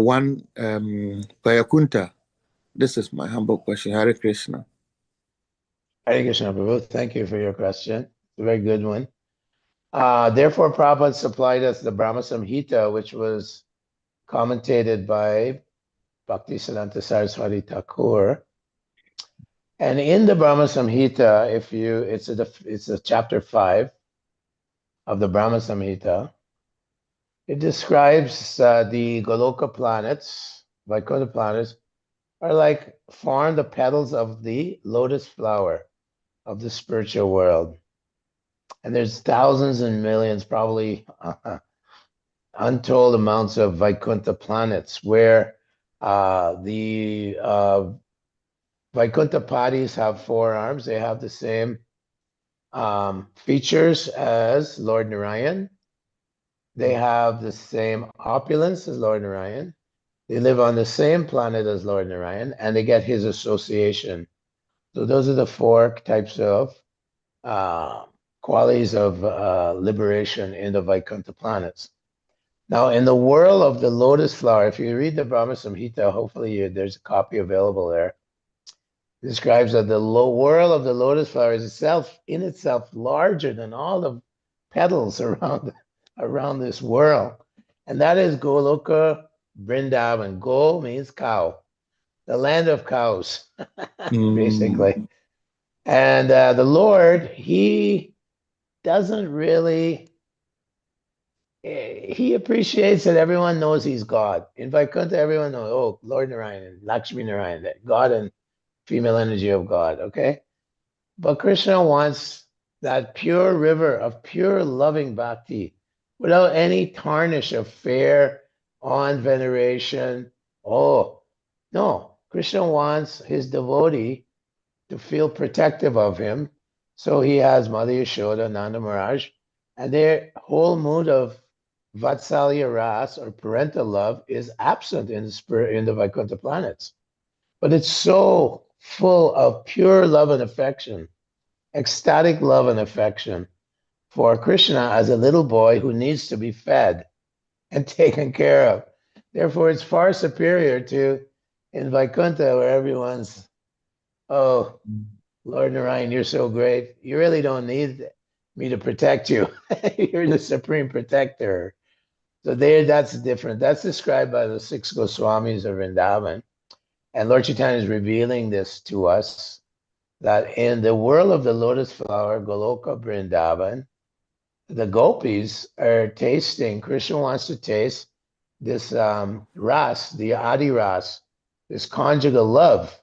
one Vayakunta? This is my humble question. Hare Krishna. Hare Krishna, Prabhu. Thank you for your question. It's a very good one. Therefore, Prabhupada supplied us the Brahma Samhita, which was commentated by Bhaktisiddhanta Saraswati Thakur. And in the Brahma Samhita, it's a chapter 5 of the Brahma Samhita. It describes the Goloka planets, Vaikuntha planets, are like the petals of the lotus flower of the spiritual world. And there's thousands and millions, probably untold amounts of Vaikuntha planets where the Vaikuntha Padis have 4 arms. They have the same features as Lord Narayan. They have the same opulence as Lord Narayan. They live on the same planet as Lord Narayan, and they get his association. So those are the 4 types of qualities of liberation in the Vaikuntha planets. Now, in the world of the lotus flower, if you read the Brahma Samhita, hopefully there's a copy available there. It describes that the world of the lotus flower is in itself larger than all the petals around this world. And that is Goloka Vrindavan. Go means cow, the land of cows, basically. And the Lord, he doesn't really, he appreciates that everyone knows he's God. In Vaikuntha, everyone knows, oh, Lord Narayan and Lakshmi Narayan, that God and female energy of God, okay? But Krishna wants that pure river of pure loving bhakti without any tarnish of fear, on veneration. Oh, no. Krishna wants his devotee to feel protective of him. So he has Mother Yashoda, Nanda Maharaj, and their whole mood of Vatsalya Ras or parental love is absent in the Vaikuntha planets. But it's so full of pure love and affection, ecstatic love and affection for Krishna as a little boy who needs to be fed and taken care of. Therefore, it's far superior to in Vaikuntha where everyone's, oh, Lord Narayan, you're so great. You really don't need me to protect you. You're the supreme protector. So that's different. That's described by the 6 Goswamis of Vrindavan. And Lord Chaitanya is revealing this to us, that in the world of the lotus flower, Goloka Vrindavan, the gopis are tasting, Krishna wants to taste this ras, the Adi ras, this conjugal love.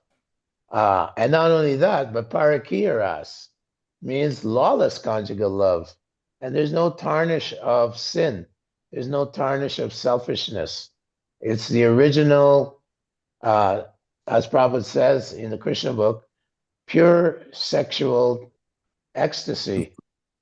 And not only that, but parakiya ras means lawless conjugal love. And there's no tarnish of sin. There's no tarnish of selfishness. It's the original, as Prabhupada says in the Krishna book, pure sexual ecstasy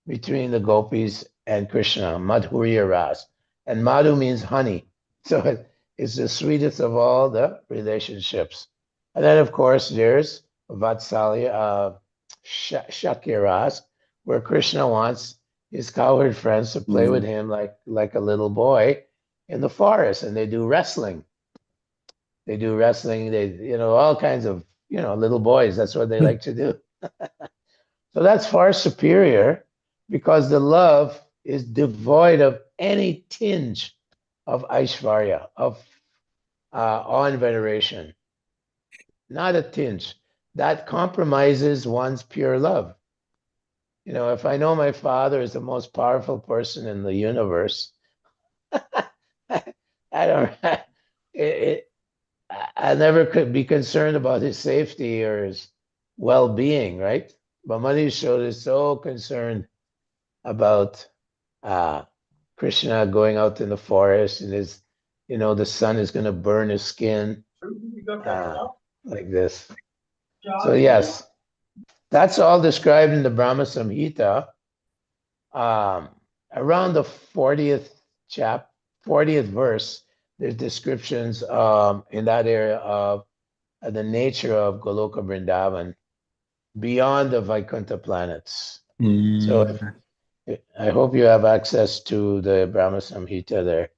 between the gopis and Krishna, Madhurya Ras. And Madhu means honey. So it's the sweetest of all the relationships. And then, of course, there's Vatsalya, Shakiras, where Krishna wants his cowherd friends to play with him like a little boy in the forest, and they do wrestling. They do wrestling. They, all kinds of, little boys. That's what they like to do. So that's far superior because the love is devoid of any tinge of Aishvarya, of awe and veneration. Not a tinge. That compromises one's pure love. If I know my father is the most powerful person in the universe, I don't. I never could be concerned about his safety or his well-being, right? But Manish is so concerned about Krishna going out in the forest and the sun is going to burn his skin like this. So yes, that's all described in the Brahma Samhita. Around the 40th 40th verse, there's descriptions in that area of the nature of Goloka Vrindavan beyond the Vaikuntha planets. So I hope you have access to the Brahma Samhita there.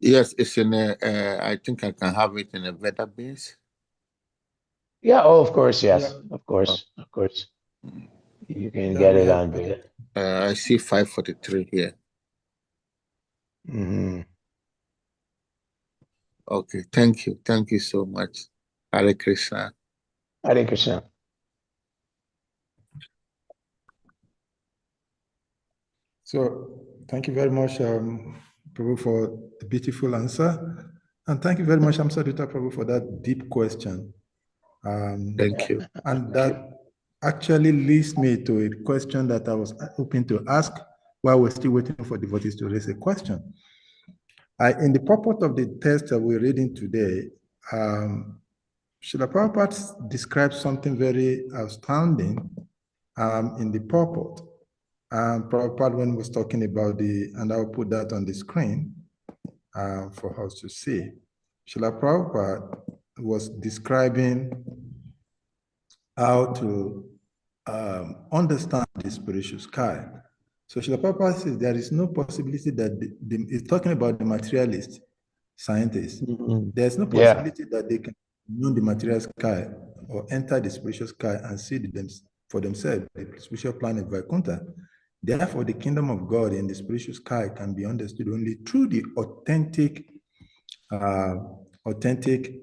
Yes, it's in I think I can have it in a database. Yeah, of course, yes. Yeah. Of course. You can get it on Veda. I see 543 here. Mm-hmm. Okay, thank you. Thank you so much. Hare Krishna. Hare Krishna. So thank you very much, Prabhu, for the beautiful answer. And thank you very much, Amsadita Prabhu, for that deep question. Thank you. And that actually leads me to a question that I was hoping to ask while we're still waiting for devotees to raise a question. In the purport of the text that we're reading today, Srila Prabhupada describes something very astounding in the purport. Prabhupada, when he was talking about and I'll put that on the screen for us to see. Srila Prabhupada was describing how to understand the spiritual sky. So Srila Prabhupada says there is no possibility that he's talking about the materialist scientists. Mm-hmm. There's no possibility that they can know the material sky or enter the spiritual sky and see them for themselves, the spiritual planet Vaikuntha. Therefore, the kingdom of God in the spiritual sky can be understood only through the authentic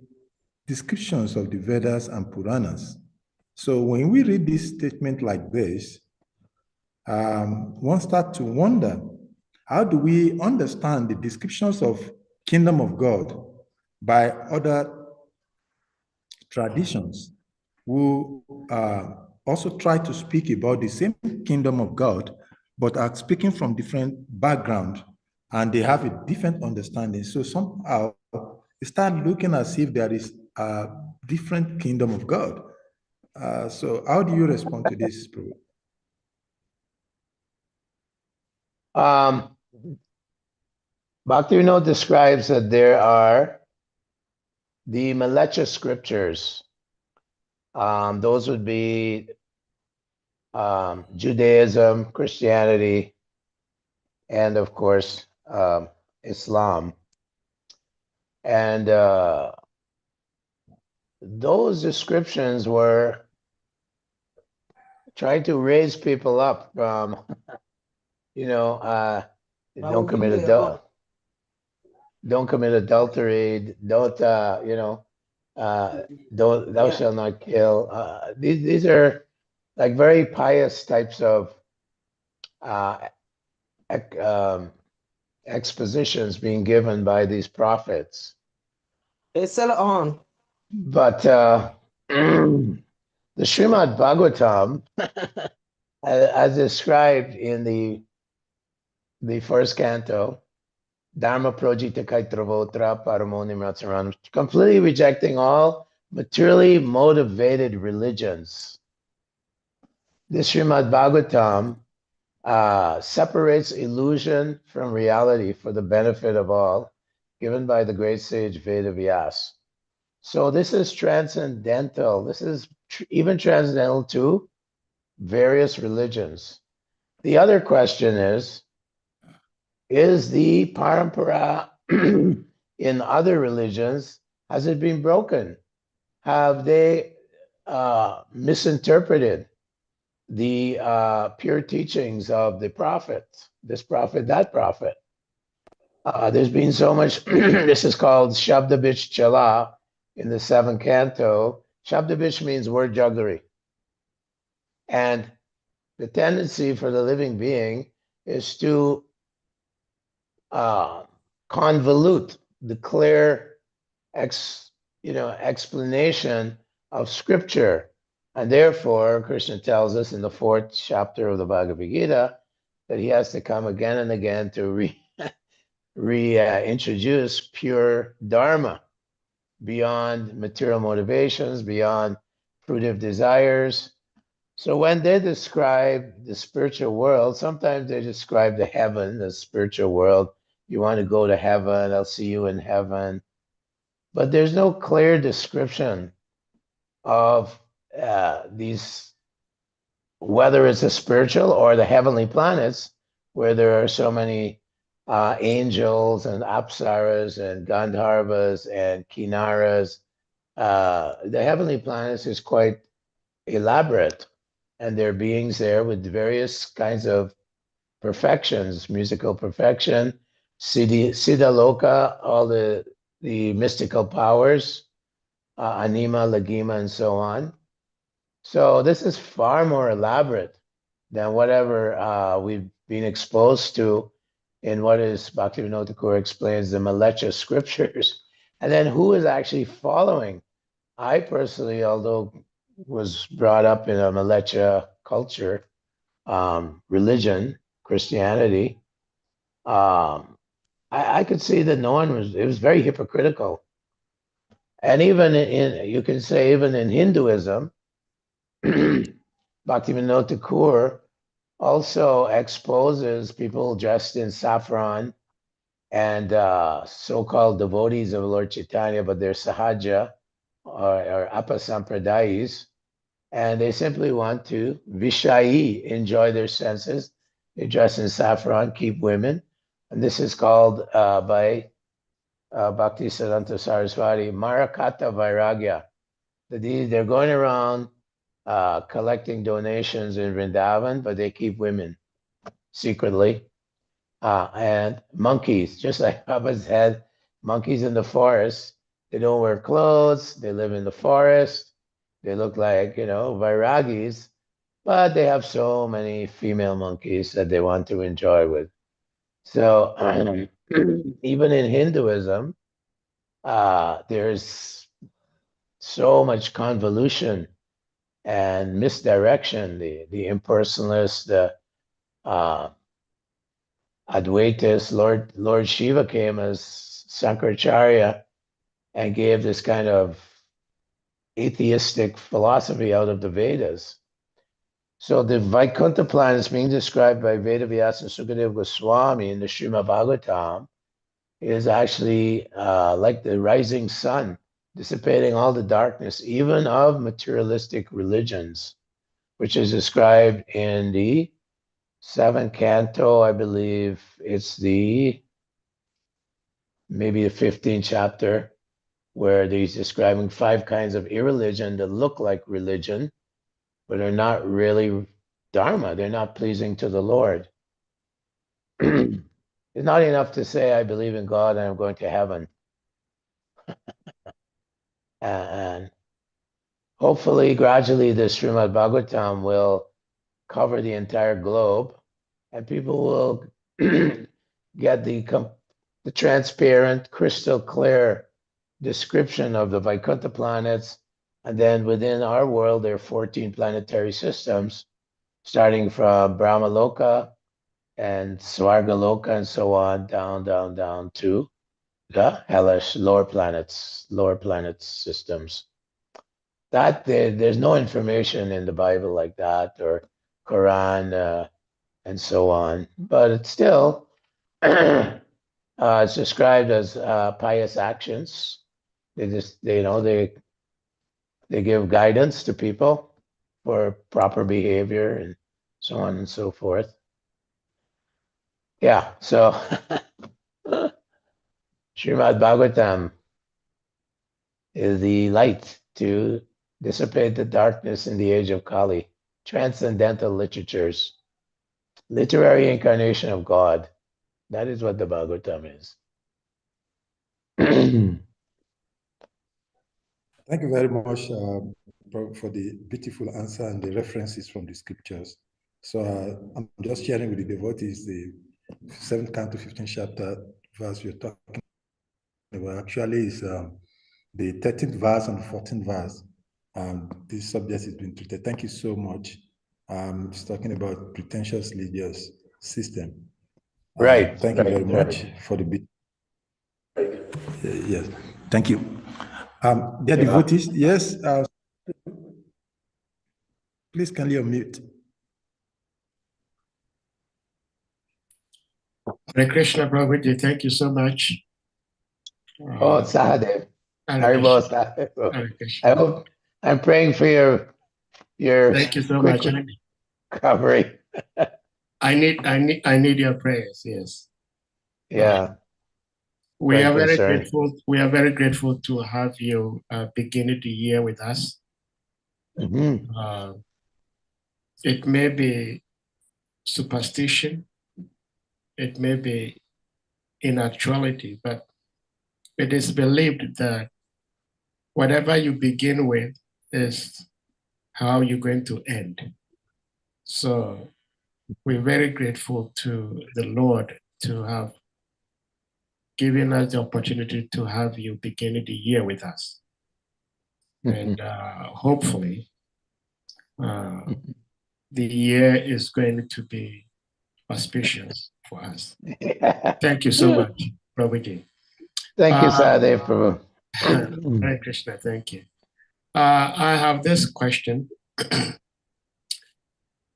descriptions of the Vedas and Puranas. So when we read this statement like this, one starts to wonder, how do we understand the descriptions of kingdom of God by other traditions who also try to speak about the same kingdom of God, but are speaking from different background and they have a different understanding. So somehow you start looking as if there is a different kingdom of God. So how do you respond to this, Prabhu? Bhaktivinoda describes that there are the Malecha scriptures. Those would be Judaism, Christianity, and of course, Islam. And those descriptions were trying to raise people up from, don't commit adultery, don't, thou shalt not kill. These are like very pious types of expositions being given by these prophets. It's on. But the Srimad Bhagavatam, as described in the first canto, Dharma Projita Kaitravotra Paramoni Matsaran, completely rejecting all materially motivated religions. This Srimad Bhagavatam separates illusion from reality for the benefit of all, given by the great sage Veda Vyas. So this is transcendental. This is even transcendental to various religions. The other question is the parampara in other religions, has it been broken? Have they misinterpreted the pure teachings of the prophet, this prophet, that prophet? There's been so much, this is called Shabdabich Chala in the 7th canto. Shabdabich means word jugglery. And the tendency for the living being is to convolute the clear explanation of scripture. And therefore, Krishna tells us in the 4th chapter of the Bhagavad Gita that he has to come again and again to reintroduce pure dharma beyond material motivations, beyond fruitive desires. So when they describe the spiritual world, sometimes they describe the heaven, the spiritual world. You want to go to heaven, I'll see you in heaven. But there's no clear description of these, whether it's a spiritual or the heavenly planets, where there are so many angels and apsaras and gandharvas and kinnaras. The heavenly planets is quite elaborate, and there are beings there with various kinds of perfections, musical perfection, siddha loka, all the mystical powers, anima, lagima, and so on. So this is far more elaborate than whatever we've been exposed to in what is Bhaktivinoda Thakur explains the Malecha scriptures. And then who is actually following? I personally, although was brought up in a Malecha culture, religion, Christianity, I could see that it was very hypocritical. And even you can say even in Hinduism, Bhaktivinoda Thakur also exposes people dressed in saffron and so-called devotees of Lord Chaitanya, but they're sahaja or apasampradayis, and they simply want to vishayi, enjoy their senses. They dress in saffron, keep women, and this is called by Bhakti Siddhanta Saraswati, Marakata Vairagya. They're going around collecting donations in Vrindavan, but they keep women secretly. And monkeys, just like Prabhupada said, monkeys in the forest, they don't wear clothes, they live in the forest, they look like, vairagis, but they have so many female monkeys that they want to enjoy with. So even in Hinduism, there's so much convolution and misdirection. The impersonalists, the Advaitas, Lord Shiva came as Sankaracharya and gave this kind of atheistic philosophy out of the Vedas. So the Vaikuntha plan is being described by Vedavyasa and Sukadeva Goswami in the Srimad Bhagavatam is actually like the rising sun, dissipating all the darkness, even of materialistic religions, which is described in the 7th canto, I believe it's maybe the 15th chapter, where he's describing 5 kinds of irreligion that look like religion, but are not really dharma. They're not pleasing to the Lord. It's not enough to say, I believe in God and I'm going to heaven. And hopefully, gradually, the Srimad Bhagavatam will cover the entire globe, and people will get the transparent, crystal clear description of the Vaikuntha planets. And then within our world, there are 14 planetary systems, starting from Brahmaloka and Swargaloka and so on, down to the hellish lower planets systems. That there's no information in the Bible like that, or Quran and so on. But it's still it's described as pious actions, They just, they give guidance to people for proper behavior and so on and so forth. Yeah, so Srimad Bhagavatam is the light to dissipate the darkness in the age of Kali. Transcendental literatures, literary incarnation of God. That is what the Bhagavatam is. Thank you very much for the beautiful answer and the references from the scriptures. So I'm just sharing with the devotees the 7th canto, 15th chapter verse you're talking about. Actually, is the 13th verse and 14th verse. This subject has been treated. Thank you so much. It's talking about pretentious religious system. Right. Thank you very much for the bit. Yes, thank you. Dear devotees, yes, please kindly unmute. Hare Krishna, Prabhuji, thank you so much. Oh, Sahadev. Hare Haribo, Krishna. Sahadev. Hare Krishna. I hope, I'm praying for your Thank you so quick much. recovery. I need your prayers. Yes. Yeah. We Quite are very concerned. grateful. We are very grateful to have you beginning the year with us. Mhm. It may be superstition, it may be inactuality, but it is believed that whatever you begin with is how you're going to end. So we're very grateful to the Lord to have given us the opportunity to have you beginning the year with us. And hopefully, the year is going to be auspicious for us. Thank you so much, Prabhuji. Thank you, Sahadev, Prabhu. Hare Krishna, thank you. I have this question.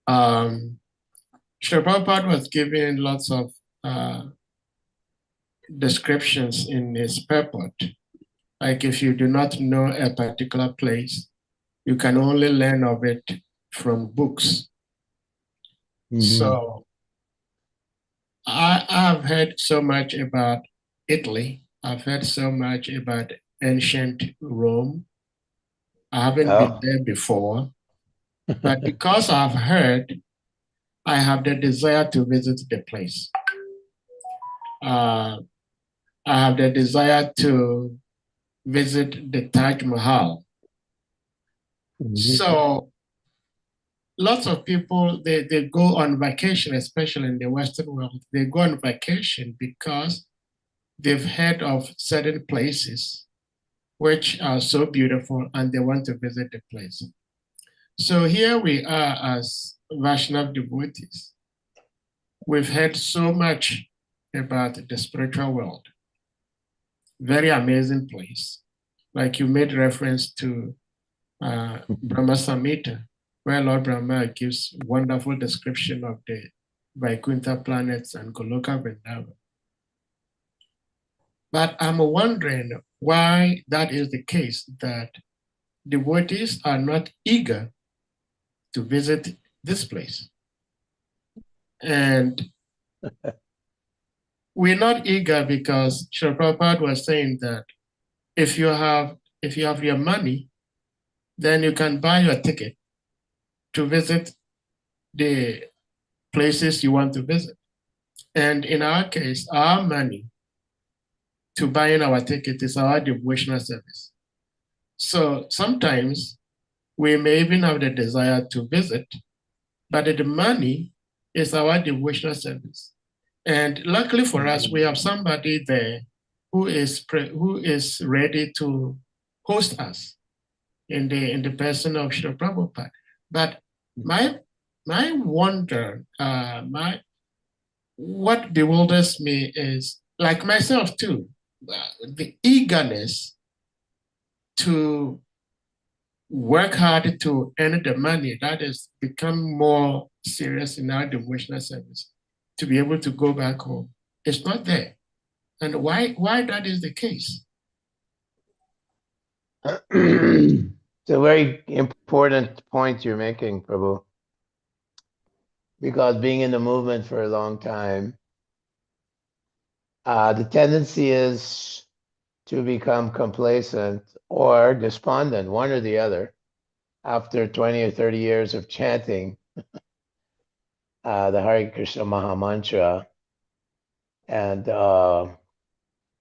Srila Prabhupada was giving lots of descriptions in his purport. Like if you do not know a particular place, you can only learn of it from books. So I've heard so much about Italy. I've heard so much about ancient Rome. I haven't been there before, but because I've heard, I have the desire to visit the place. I have the desire to visit the Taj Mahal. So lots of people, they go on vacation, especially in the Western world. They go on vacation because they've heard of certain places which are so beautiful and they want to visit the place. So here we are as Vaishnav devotees. We've heard so much about the spiritual world. Very amazing place. Like you made reference to Brahma Samhita, where Lord Brahma gives wonderful description of the Vaikuntha planets and Goloka Vrindavan. But I'm wondering why that is the case, that devotees are not eager to visit this place. And we're not eager because Srila Prabhupada was saying that if you have your money, then you can buy your ticket to visit the places you want to visit. And in our case, our money to buying our ticket is our devotional service. So sometimes we may even have the desire to visit, but the money is our devotional service. And luckily for us, we have somebody there who is ready to host us in the person of Srila Prabhupada. But my wonder, what bewilders me is, like myself too, the eagerness to work hard to earn the money that has become more serious in our devotional service, to be able to go back home. It's not there. And why that is the case? It's a very important point you're making, Prabhu, because being in the movement for a long time, the tendency is to become complacent or despondent, one or the other, after 20 or 30 years of chanting the Hare Krishna Maha Mantra. And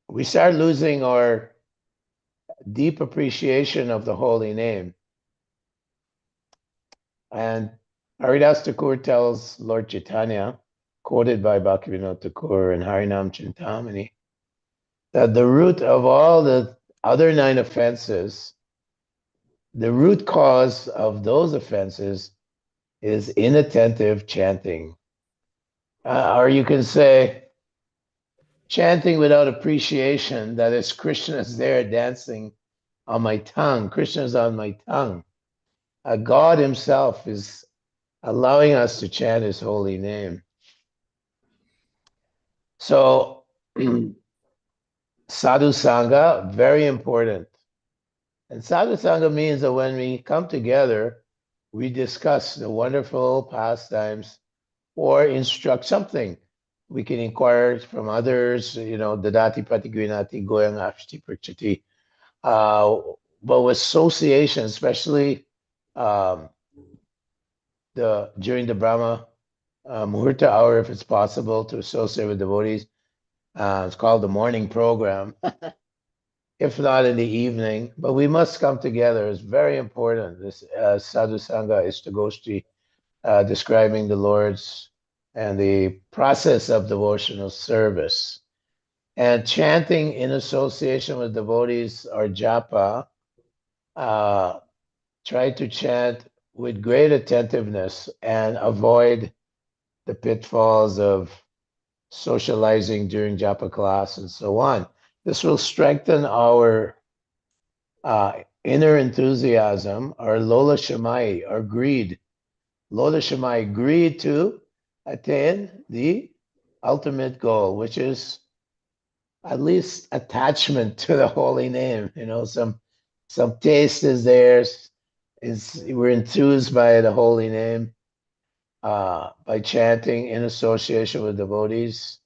we start losing our deep appreciation of the holy name. And Haridas Thakur tells Lord Chaitanya, quoted by Bhaktivinoda Thakur in Harinam Chintamani, that the root of all the other 9 offenses, the root cause of those offenses is inattentive chanting. Or you can say, chanting without appreciation, that is, Krishna is there dancing on my tongue. Krishna is on my tongue. God himself is allowing us to chant his holy name. So, sadhu sangha, very important. And sadhu sangha means that when we come together, we discuss the wonderful pastimes or instruct something. We can inquire from others, dadati patigvinati goyang ashti prachati. But with association, especially during the Brahma Muhurta hour, if it's possible to associate with devotees, it's called the morning program. If not in the evening, but we must come together. It's very important. This Sadhu Sangha is Istagoshti, describing the Lord's and the process of devotional service. And chanting in association with devotees or japa, try to chant with great attentiveness and avoid the pitfalls of socializing during japa class and so on. This will strengthen our inner enthusiasm, our lola shamai, our greed. Lola shamai, greed to attain the ultimate goal, which is at least attachment to the holy name. Some taste is there. We're enthused by the holy name by chanting in association with devotees.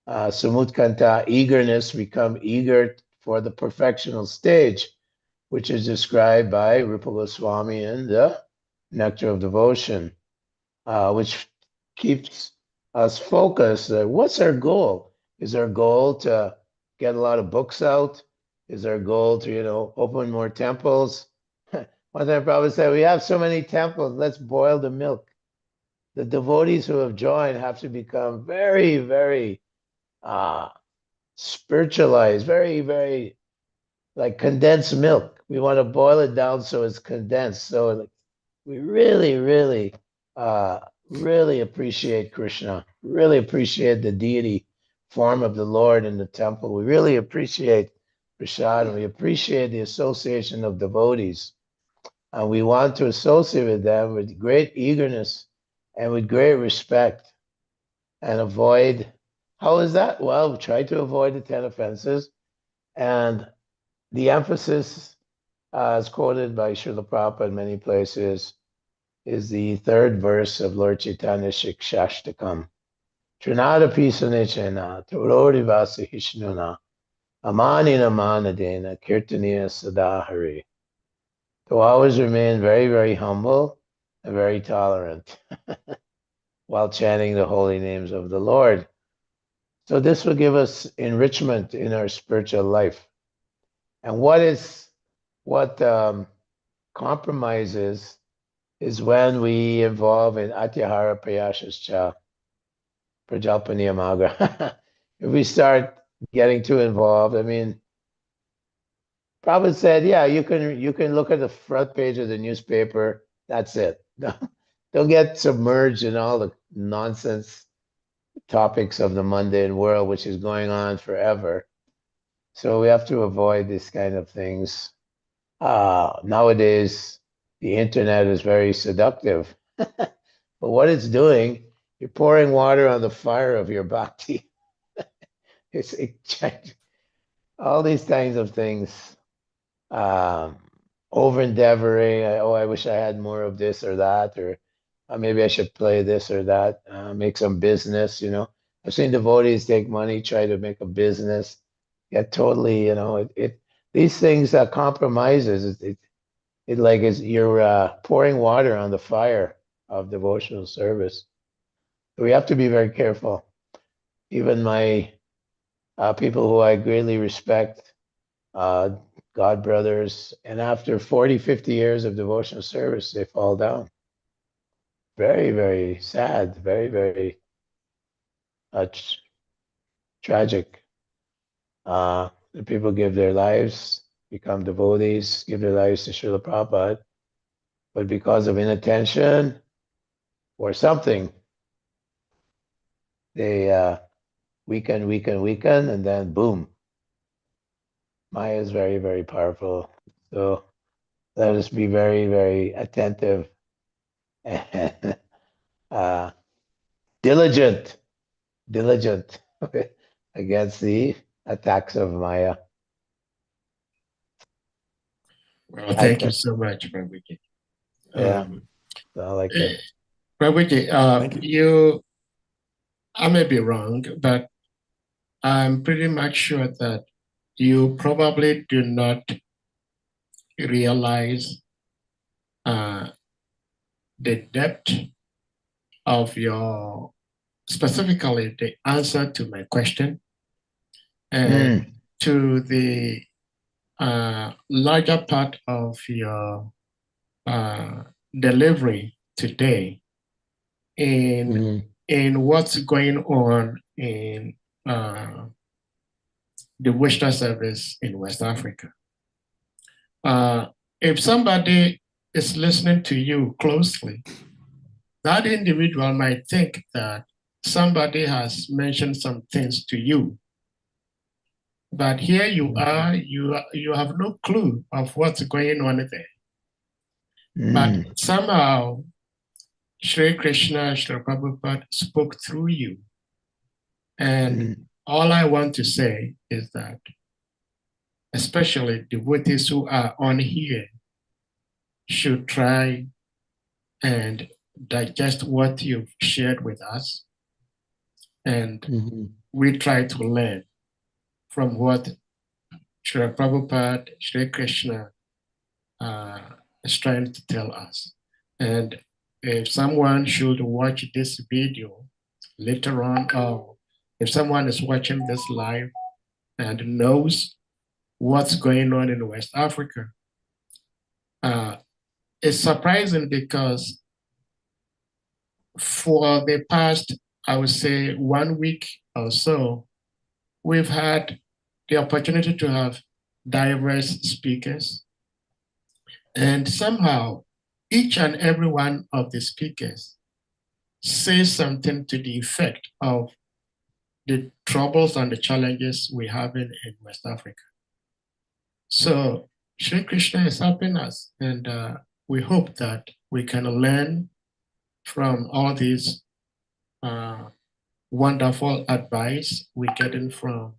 Sumutkanta, eagerness, become eager for the perfectional stage, which is described by Rupa Goswami in the Nectar of Devotion, which keeps us focused. What's our goal? Is our goal to get a lot of books out? Is our goal to, open more temples? One time Prabhupada said, we have so many temples, let's boil the milk. The devotees who have joined have to become very, very spiritualized, very, very like condensed milk. We want to boil it down so it's condensed. So we really, really, really appreciate Krishna, really appreciate the deity form of the Lord in the temple. We really appreciate Prasad, and we appreciate the association of devotees. And we want to associate with them with great eagerness and with great respect and avoid. How is that? Well, try to avoid the 10 offenses. And the emphasis, as quoted by Srila Prabhupada in many places, is the 3rd verse of Lord Chaitanya Shikshashtakam. Trinada Pisanichena, Torori Vasa Hishnuna, Amanina Manadena, Kirtaniya Sadahari. To always remain very, very humble and very tolerant while chanting the holy names of the Lord. So this will give us enrichment in our spiritual life. And what compromises is when we involve in atyahara prayashascha prajalpaniyamagra. If we start getting too involved, Prabhupada said, yeah, you can look at the front page of the newspaper. That's it. Don't get submerged in all the nonsense topics of the mundane world, which is going on forever. So we have to avoid these kind of things. Nowadays, the internet is very seductive. But what it's doing, you're pouring water on the fire of your bhakti. All these kinds of things over endeavoring. I wish I had more of this or that, or maybe I should play this or that, make some business, you know. I've seen devotees take money, try to make a business, get totally, you know, these things compromises. It like is you're pouring water on the fire of devotional service. So we have to be very careful. Even my people who I greatly respect, God brothers, and after 40, 50 years of devotional service, they fall down. Very, very sad, very, very tragic. The people give their lives, become devotees, give their lives to Srila Prabhupada, but because of inattention or something, they weaken, and then boom. Maya is very, very powerful. So let us be very, very attentive and diligent against the attacks of Maya. Well, thank you so much, Prabhuji. Yeah, I like it. Prabhuji, I may be wrong, but I'm pretty much sure that you probably do not realize the depth of your, specifically the answer to my question, and to the larger part of your delivery today in what's going on in the Worcester service in West Africa. If somebody is listening to you closely, that individual might think that somebody has mentioned some things to you. But here you are, you have no clue of what's going on there. But somehow, Sri Krishna, Sri Prabhupada spoke through you. And all I want to say is that, especially devotees who are on here, should try and digest what you've shared with us. And we try to learn from what Sri Prabhupada, Sri Krishna is trying to tell us. And if someone should watch this video later on, or if someone is watching this live and knows what's going on in West Africa, it's surprising because for the past, I would say, 1 week or so, we've had the opportunity to have diverse speakers. And somehow, each and every one of the speakers says something to the effect of the troubles and the challenges we have in West Africa. So Sri Krishna is helping us, and we hope that we can learn from all these wonderful advice we're getting from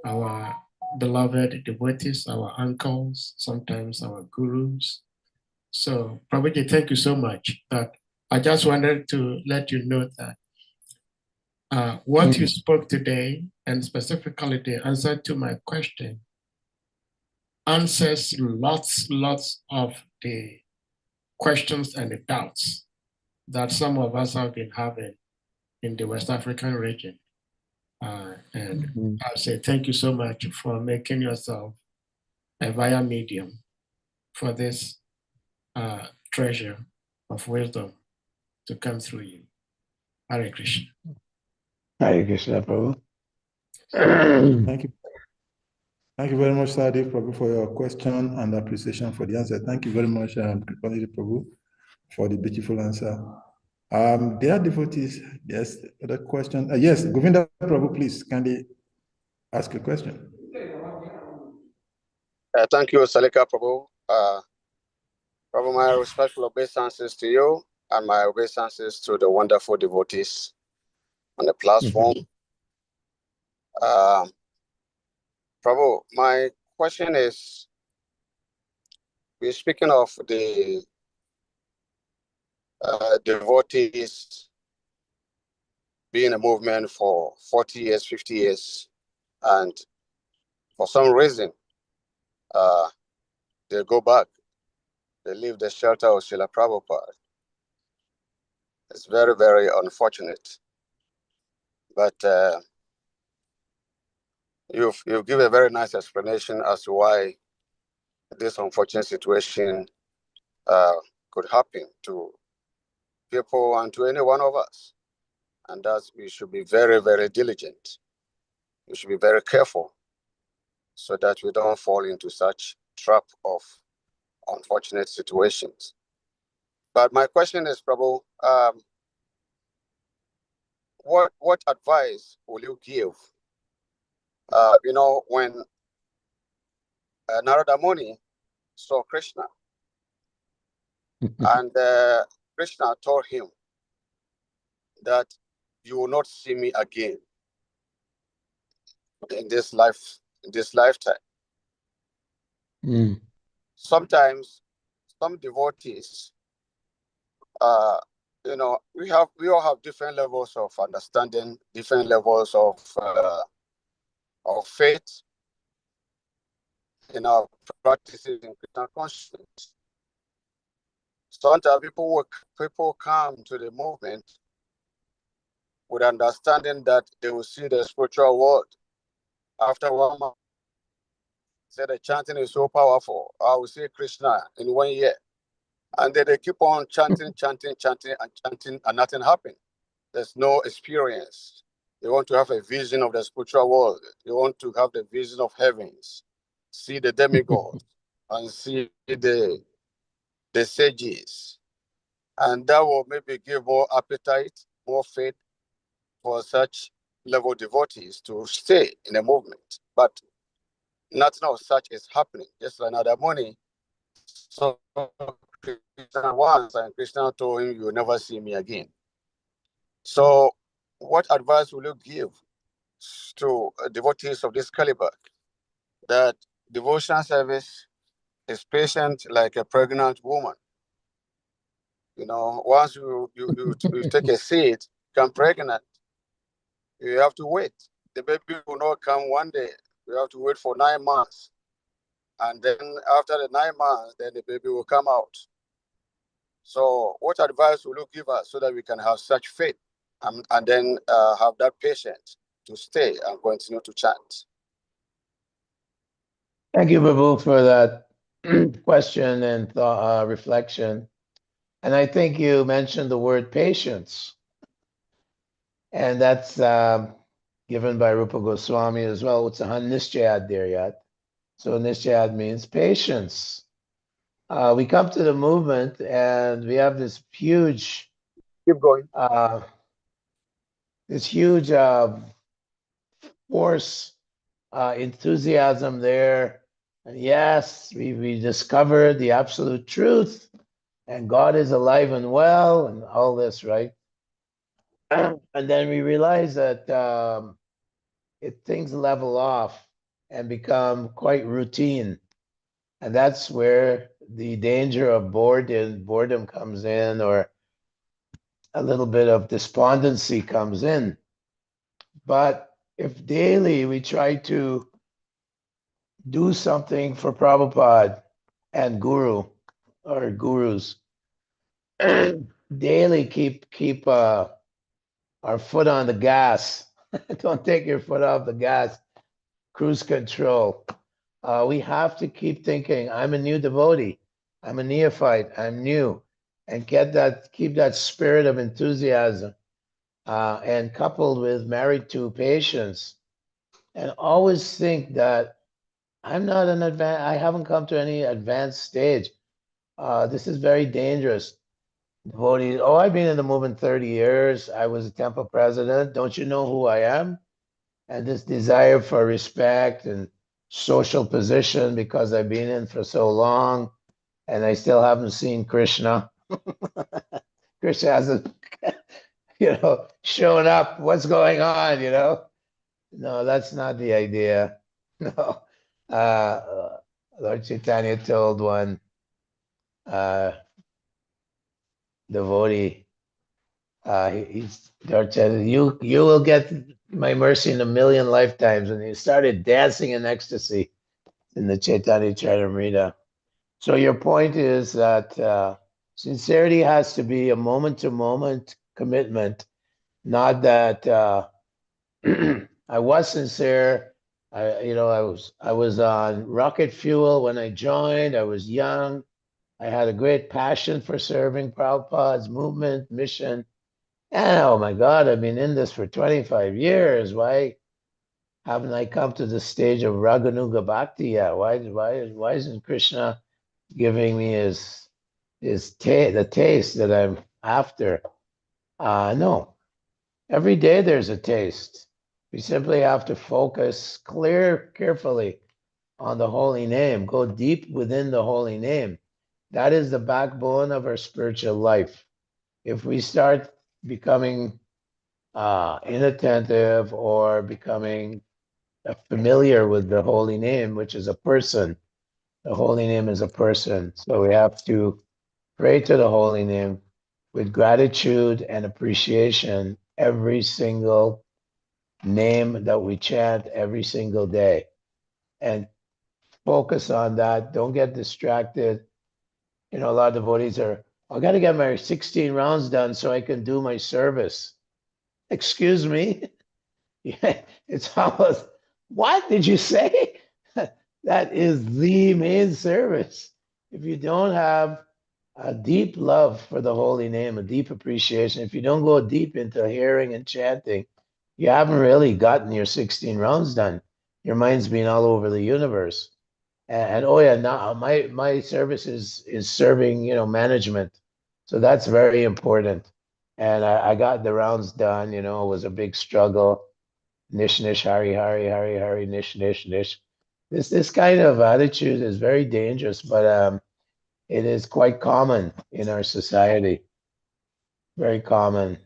our beloved devotees, our uncles, sometimes our gurus. So Prabhuji, thank you so much. That I just wanted to let you know that what you spoke today, and specifically the answer to my question, answers lots of the questions and the doubts that some of us have been having in the West African region. And I'll say thank you so much for making yourself a via medium for this treasure of wisdom to come through you. Hare Krishna. Hare Krishna, Prabhu. Thank you. Thank you very much, Sadiq Prabhu, for your question and appreciation for the answer. Thank you very much, KRIPANIDHI Prabhu, for the beautiful answer. Dear devotees, yes, other question. Yes, Govinda Prabhu, please, kindly ask a question. Thank you, Salika Prabhu. Prabhu, my respectful obeisances to you and my obeisances to the wonderful devotees on the platform. Prabhu, my question is, we're speaking of the devotees being a movement for 40 years, 50 years, and for some reason, they go back. They leave the shelter of Srila Prabhupada. It's very, very unfortunate. But you've given a very nice explanation as to why this unfortunate situation could happen to people and to any one of us. And that we should be very, very diligent. We should be very careful so that we don't fall into such trap of unfortunate situations. But my question is, Prabhu, what advice will you give? When Narada Muni saw Krishna, and Krishna told him that you will not see me again in this lifetime. Sometimes some devotees, we all have different levels of understanding, different levels of faith in our practices in Krishna consciousness. Sometimes people come to the movement with understanding that they will see the spiritual world. After 1 month, say the chanting is so powerful, I will see Krishna in 1 year. And then they keep on chanting, and nothing happens. There's no experience. They want to have a vision of the spiritual world. They want to have the vision of heavens, see the demigods, and see the sages. And that will maybe give more appetite, more faith for such level devotees to stay in the movement. But nothing of such is happening. Just another morning, so Krishna once, and Krishna told him, "You will never see me again." So, what advice will you give to devotees of this caliber? That devotional service is patient like a pregnant woman. Once you take a seat, become pregnant, you have to wait. The baby will not come one day. You have to wait for 9 months. And then after the 9 months, then the baby will come out. So what advice will you give us so that we can have such faith and then have that patience to stay and continue to chant? Thank you, Prabhu, for that question and reflection. And I think you mentioned the word patience. And that's given by Rupa Goswami as well. It's a Nischayad there yet. So Nischayad means patience. We come to the movement and we have this huge, Keep going. Force, enthusiasm there. And yes, we discovered the absolute truth and God is alive and well and all this, right? And then we realize that things level off and become quite routine. And that's where the danger of boredom comes in, or a little bit of despondency comes in. But if daily we try to do something for Prabhupada and Guru or gurus, daily keep our foot on the gas. Don't take your foot off the gas. Cruise control. We have to keep thinking, I'm a new devotee. I'm a neophyte. I'm new. And keep that spirit of enthusiasm and coupled with married to patience. And always think that I'm not I haven't come to any advanced stage. This is very dangerous. Devotees, I've been in the movement 30 years. I was a temple president. Don't you know who I am? And this desire for respect and social position because I've been in for so long and I still haven't seen Krishna. Krishna hasn't, shown up. What's going on, No, that's not the idea. No. Lord Chaitanya told one devotee. Lord said, you will get my mercy in a million lifetimes. And he started dancing in ecstasy in the Chaitanya Charitamrita. So your point is that sincerity has to be a moment-to-moment commitment, not that I was sincere. I was on rocket fuel when I joined. I was young. I had a great passion for serving Prabhupada's movement, mission. And oh my God, I've been in this for 25 years. Why haven't I come to the stage of Raganuga Bhakti yet? Why isn't Krishna giving me the taste that I'm after? No. Every day there's a taste. We simply have to focus carefully on the holy name. Go deep within the holy name. That is the backbone of our spiritual life. If we start becoming inattentive or becoming familiar with the holy name, which is a person, the holy name is a person. So we have to pray to the holy name with gratitude and appreciation every single name that we chant every single day, and focus on that. Don't get distracted. A lot of devotees I got to get my 16 rounds done so I can do my service. Excuse me? Yeah, it's almost, what did you say? That is the main service. If you don't have a deep love for the holy name, a deep appreciation, if you don't go deep into hearing and chanting, you haven't really gotten your 16 rounds done. Your mind's been all over the universe. And oh yeah, now my service is serving, management. So that's very important. And I got the rounds done, it was a big struggle. Nish, nish, hari, hari, hari, hari, nish, nish, nish. This kind of attitude is very dangerous, but it is quite common in our society. Very common.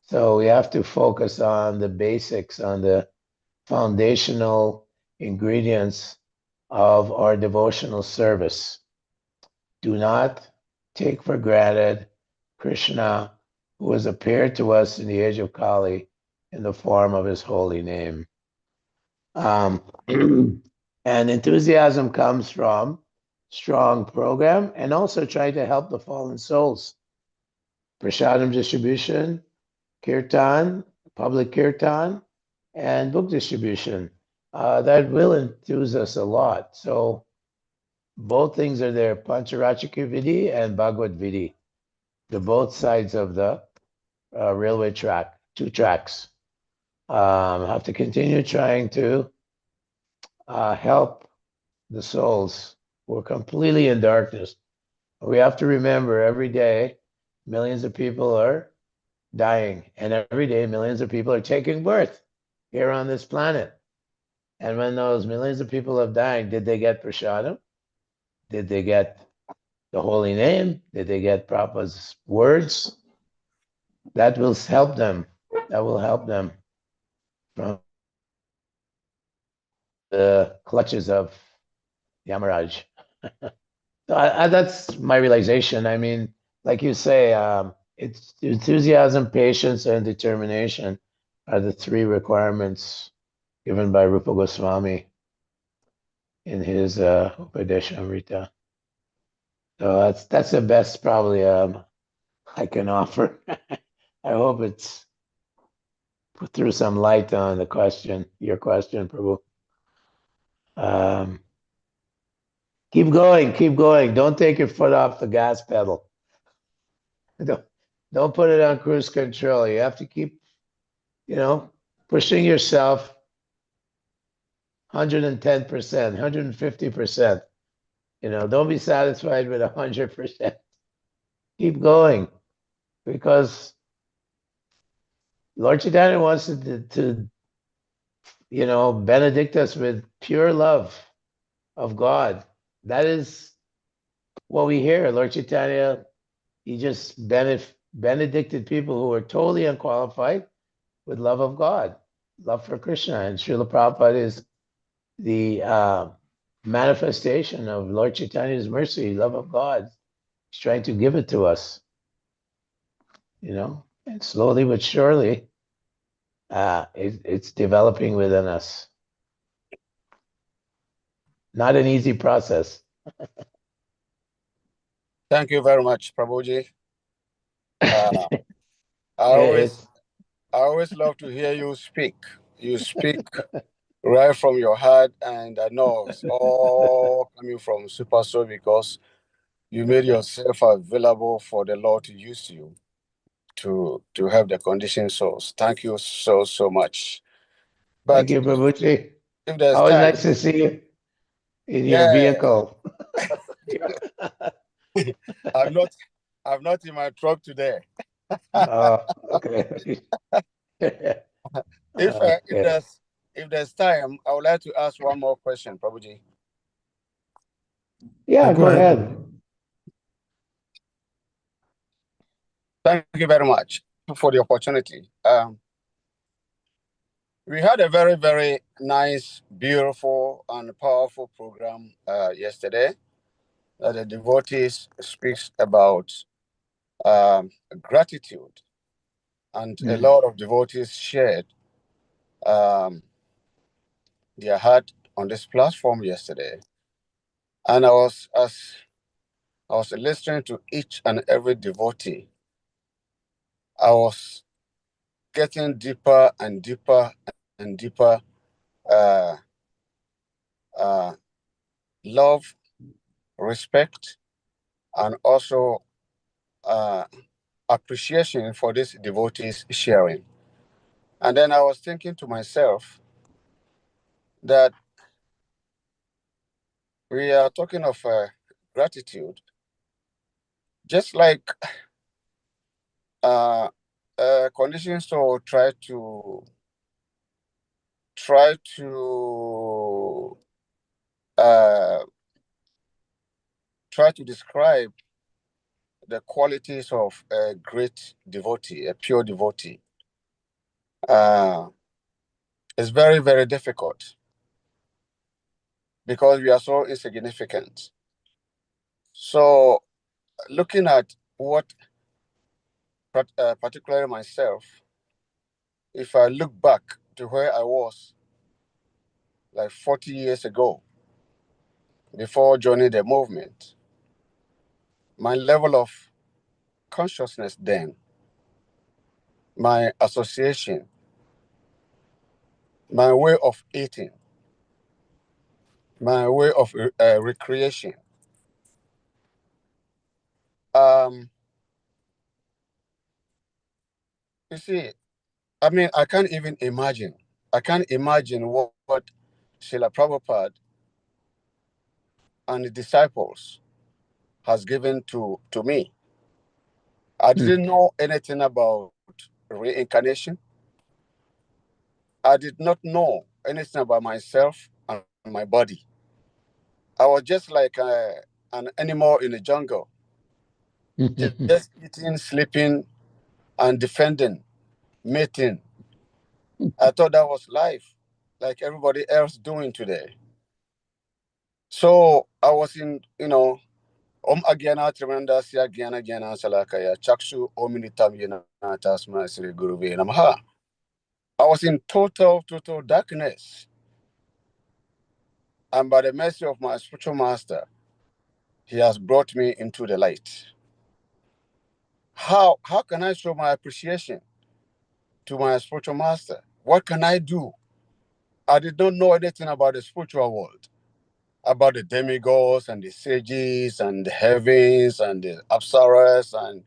So we have to focus on the basics, on the foundational ingredients of our devotional service. Do not take for granted Krishna, who has appeared to us in the age of Kali in the form of his holy name. And enthusiasm comes from strong program and also trying to help the fallen souls. Prasadam distribution, kirtan, public kirtan, and book distribution. That will enthuse us a lot. So both things are there, Pancharachika Vidhi and Bhagavad Vidhi, the both sides of the railway track, 2 tracks. Have to continue trying to help the souls who are completely in darkness. We have to remember every day, millions of people are dying, and every day, millions of people are taking birth here on this planet. And when those millions of people have died, did they get prasadam? Did they get the holy name? Did they get Prabhupada's words? That will help them. That will help them from the clutches of Yamaraj. So that's my realization. I mean, like you say, it's enthusiasm, patience, and determination are the 3 requirements given by Rupa Goswami in his Upadeshamrita. So that's the best probably I can offer. I hope it's put through some light on the question, your question, Prabhu. Keep going. Don't take your foot off the gas pedal. Don't put it on cruise control. You have to keep, pushing yourself 110%, 150%. Don't be satisfied with 100%. Keep going, because Lord Chaitanya wants to benedict us with pure love of God. That is what we hear. Lord Chaitanya, he just benedicted people who were totally unqualified with love of God, love for Krishna. And Srila Prabhupada is the manifestation of Lord Chaitanya's mercy, love of God. He's trying to give it to us, and slowly but surely, it's developing within us. Not an easy process. Thank you very much, Prabhuji. I It's always love to hear you speak. You speak right from your heart, and I know it's all coming from Super Soul because you made yourself available for the Lord to use you to help the conditioned souls. Thank you so much. But thank you, Prabhuji. if there's Always time, nice to see you in your Yeah. vehicle. I'm not in my truck today. Oh, okay. If there's time, I would like to ask one more question, Prabhuji. Yeah, go ahead. Thank you very much for the opportunity. We had a very, very nice, beautiful, and powerful program yesterday. The devotees speaks about gratitude, and a lot of devotees shared their heart on this platform yesterday. And as I was listening to each and every devotee, I was getting deeper and deeper and deeper love, respect, and also appreciation for these devotees sharing. And then I was thinking to myself that we are talking of gratitude, just like conditioned soul try to describe the qualities of a great devotee, a pure devotee. It's very, very difficult because we are so insignificant. So looking at what, particularly myself, if I look back to where I was like 40 years ago, before joining the movement, my level of consciousness then, my association, my way of eating, my way of recreation. You see, I mean, I can't even imagine. I can't imagine what Srila Prabhupada and the disciples has given to me. I didn't know anything about reincarnation. I did not know anything about myself and my body. I was just like an animal in the jungle, just eating, sleeping, and defending, mating. I thought that was life, like everybody else doing today. So I was in, Agyana Tremenda Sia Gyana Gyana Salakaya Chakshu Ominitam Yena Tasma Sri Guruve Namaha. I was in total darkness. And by the mercy of my spiritual master, he has brought me into the light. How can I show my appreciation to my spiritual master? What can I do? I did not know anything about the spiritual world, about the demigods and the sages and the heavens and the apsaras and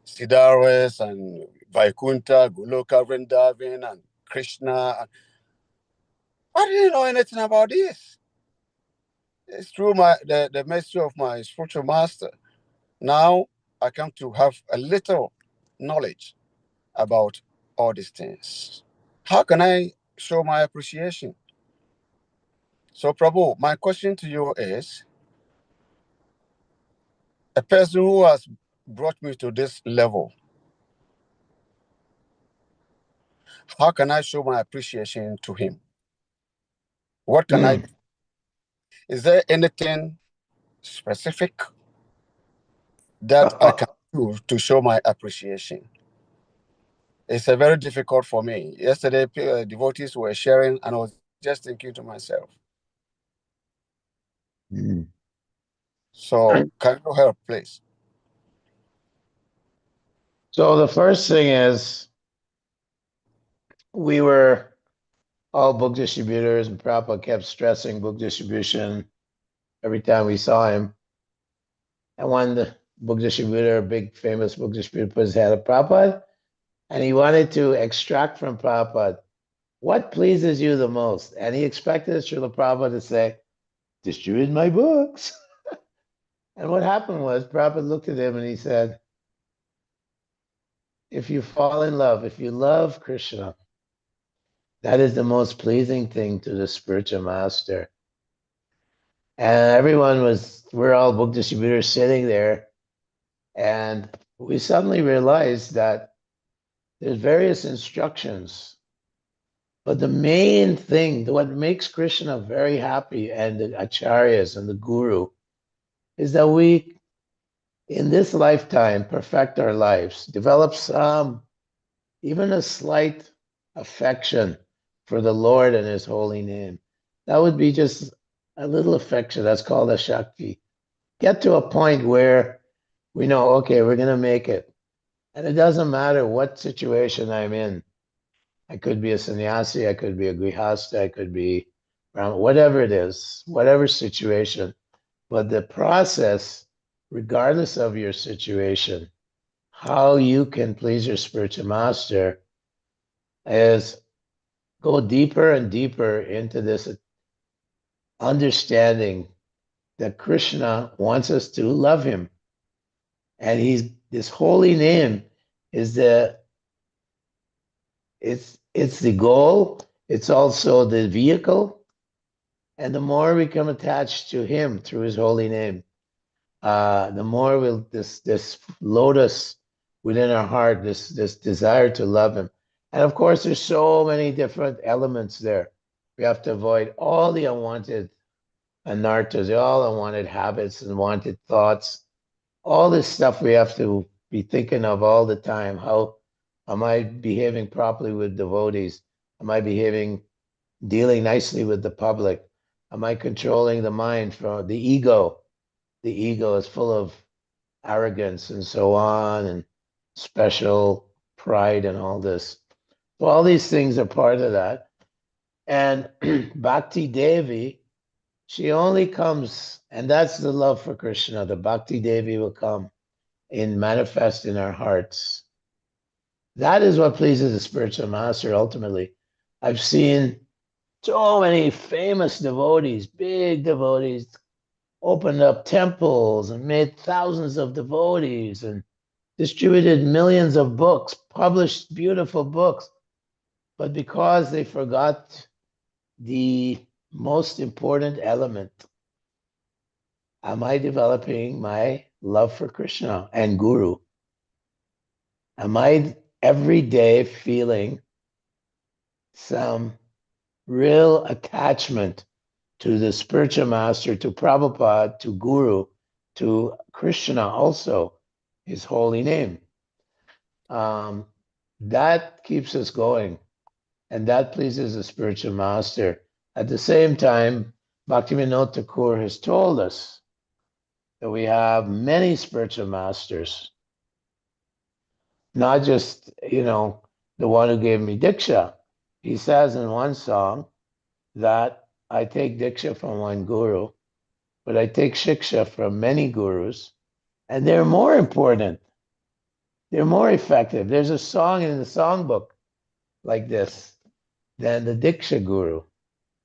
Siddharas and Vaikunta, Goloka, Vrindavan, and Krishna. I didn't know anything about this. It's through the mercy of my spiritual master. Now I come to have a little knowledge about all these things. How can I show my appreciation? So, Prabhu, my question to you is, a person who has brought me to this level, how can I show my appreciation to him? What can I do? Is there anything specific that I can do to show my appreciation. It's a very difficult for me. Yesterday, devotees were sharing, and I was just thinking to myself. So, can you help, please? So the first thing is, we were all book distributors, and Prabhupada kept stressing book distribution every time we saw him. And one the book distributor, a big famous book distributor, put his hand at Prabhupada, and he wanted to extract from Prabhupada, what pleases you the most? And he expected Srila Prabhupada to say, distribute my books. And what happened was, Prabhupada looked at him and he said, if you fall in love, if you love Krishna, that is the most pleasing thing to the spiritual master. And we're all book distributors sitting there, and we suddenly realized that there's various instructions, but the main thing, what makes Krishna very happy and the acharyas and the guru, is that we, in this lifetime, perfect our lives, develop even a slight affection for the Lord and his holy name. That would be just a little affection. That's called a Shakti. Get to a point where we know, okay, we're going to make it. And it doesn't matter what situation I'm in. I could be a sannyasi, I could be a grihasta, I could be whatever it is, whatever situation. But the process, regardless of your situation, how you can please your spiritual master is go deeper and deeper into this understanding that Krishna wants us to love him. And this holy name is it's the goal, it's also the vehicle. And the more we become attached to him through his holy name, the more will this lotus within our heart, this desire to love him. And of course, there's so many different elements there. We have to avoid all the unwanted anarthas, all unwanted habits and unwanted thoughts. All this stuff we have to be thinking of all the time. How am I behaving properly with devotees? Am I dealing nicely with the public? Am I controlling the mind from the ego? The ego is full of arrogance and so on, and special pride and all this. So all these things are part of that. And Bhakti Devi, she only comes, and that's the love for Krishna. The Bhakti Devi will come and manifest in our hearts. That is what pleases the spiritual master ultimately. I've seen so many famous devotees, big devotees, opened up temples and made thousands of devotees and distributed millions of books, published beautiful books. But because they forgot the most important element, am I developing my love for Krishna and Guru? Am I every day feeling some real attachment to the spiritual master, to Prabhupada, to Guru, to Krishna also, his holy name? That keeps us going, and that pleases the spiritual master. At the same time, Bhaktivinoda Thakur has told us that we have many spiritual masters, not just, the one who gave me Diksha. He says in one song that I take Diksha from one guru, but I take Shiksha from many gurus, and they're more important. They're more effective. There's a song in the songbook like this than the Diksha guru.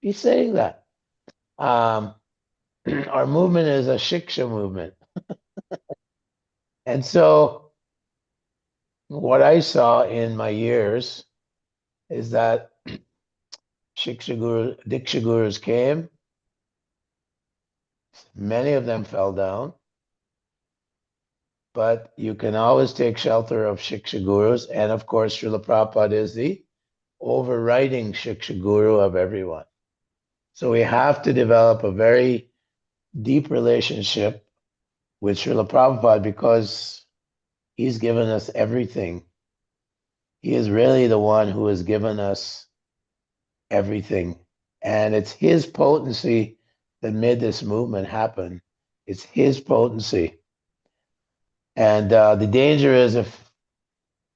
He's saying that. Our movement is a Shiksha movement. And so what I saw in my years is that Diksha gurus came, many of them fell down, but you can always take shelter of Shiksha gurus. And of course, Srila Prabhupada is the overriding Shiksha guru of everyone. So we have to develop a very deep relationship with Srila Prabhupada because he's given us everything. He is really the one who has given us everything. And it's his potency that made this movement happen. It's his potency. And the danger is if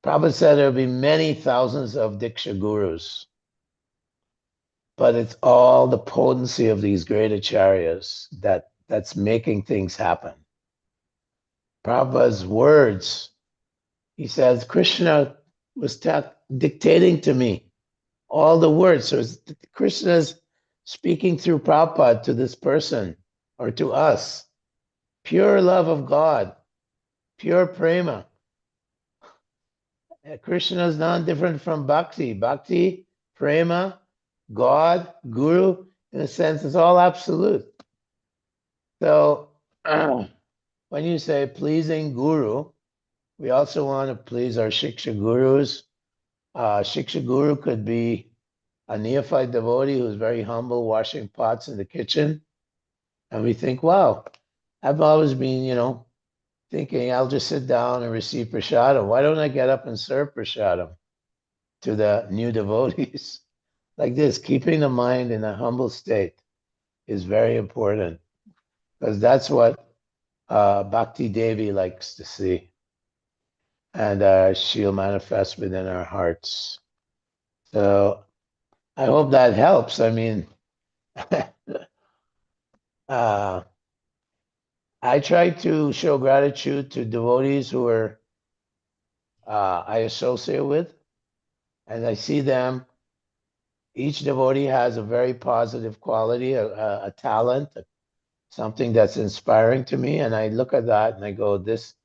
Prabhupada said there'll be many thousands of Diksha gurus, but it's all the potency of these great acharyas that's making things happen. Prabhupada's words, he says, Krishna was dictating to me all the words. So Krishna's speaking through Prabhupada to this person or to us. Pure love of God, pure prema. Krishna is non-different from bhakti. Bhakti, prema, God, guru, in a sense, is all absolute. So when you say pleasing guru, we also want to please our Shiksha gurus. Shiksha guru could be a neophyte devotee who's very humble, washing pots in the kitchen. And we think, wow, I've always been, thinking I'll just sit down and receive prasadam. Why don't I get up and serve prasadam to the new devotees? Like this, keeping the mind in a humble state is very important because that's what Bhakti Devi likes to see. And she'll manifest within our hearts. So I hope that helps. I mean, I try to show gratitude to devotees who I associate with, and I see them. Each devotee has a very positive quality, a talent, something that's inspiring to me, and I look at that and I go, this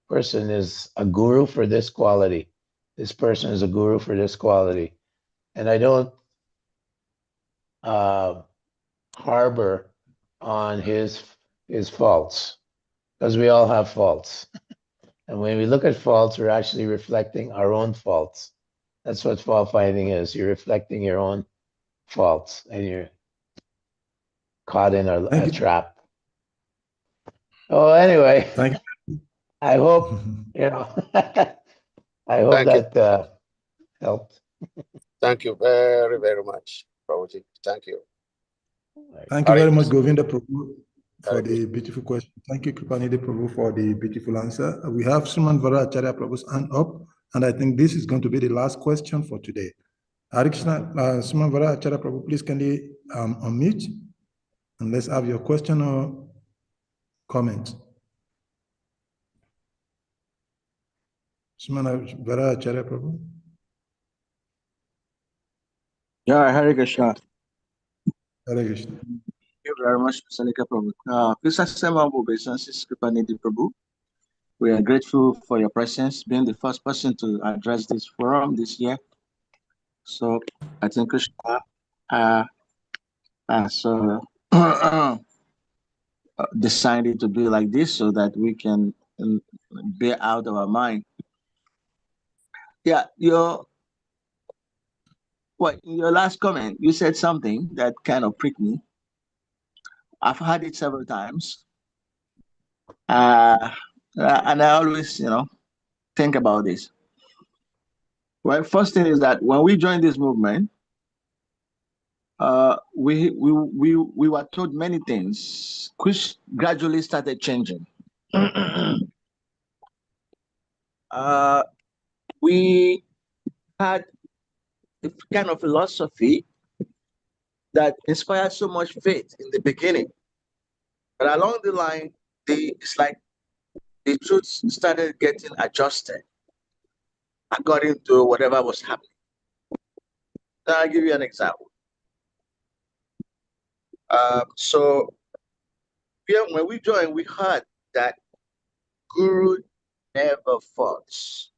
person is a guru for this quality. This person is a guru for this quality. And I don't harbor on his faults, because we all have faults. And when we look at faults, we're actually reflecting our own faults. That's what fault finding is. You're reflecting your own faults and you're caught in a trap. Oh, anyway, Thank you. I hope, I hope that helped. Thank you very, very much, Prabhuji. Thank you. Thank you very much, Govinda Prabhu, for the beautiful question. Thank you, Kripanidhi Prabhu, for the beautiful answer. We have Sriman Vara Acharya Prabhu's hand up, and I think this is going to be the last question for today. Hare Krishna, Sriman Vara Acharya Prabhu, please can you unmute? And let's have your question or comment. Sriman Vara Acharya Prabhu. Yeah, Hare Krishna. Hare Krishna. Thank you very much, Sanika Prabhu. Please accept my obeisances, Kripanidhi Prabhu. We are grateful for your presence, being the first person to address this forum this year. So I think Krishna decided to be like this so that we can bear out our mind. Yeah, in your last comment, you said something that kind of pricked me. I've heard it several times. And I always, think about this. Well, first thing is that when we joined this movement, we were told many things, which gradually started changing. We had a kind of philosophy that inspired so much faith in the beginning, but along the line, it's like the truth started getting adjusted according to whatever was happening. Now, I'll give you an example. So when we joined, we heard that Guru never falls.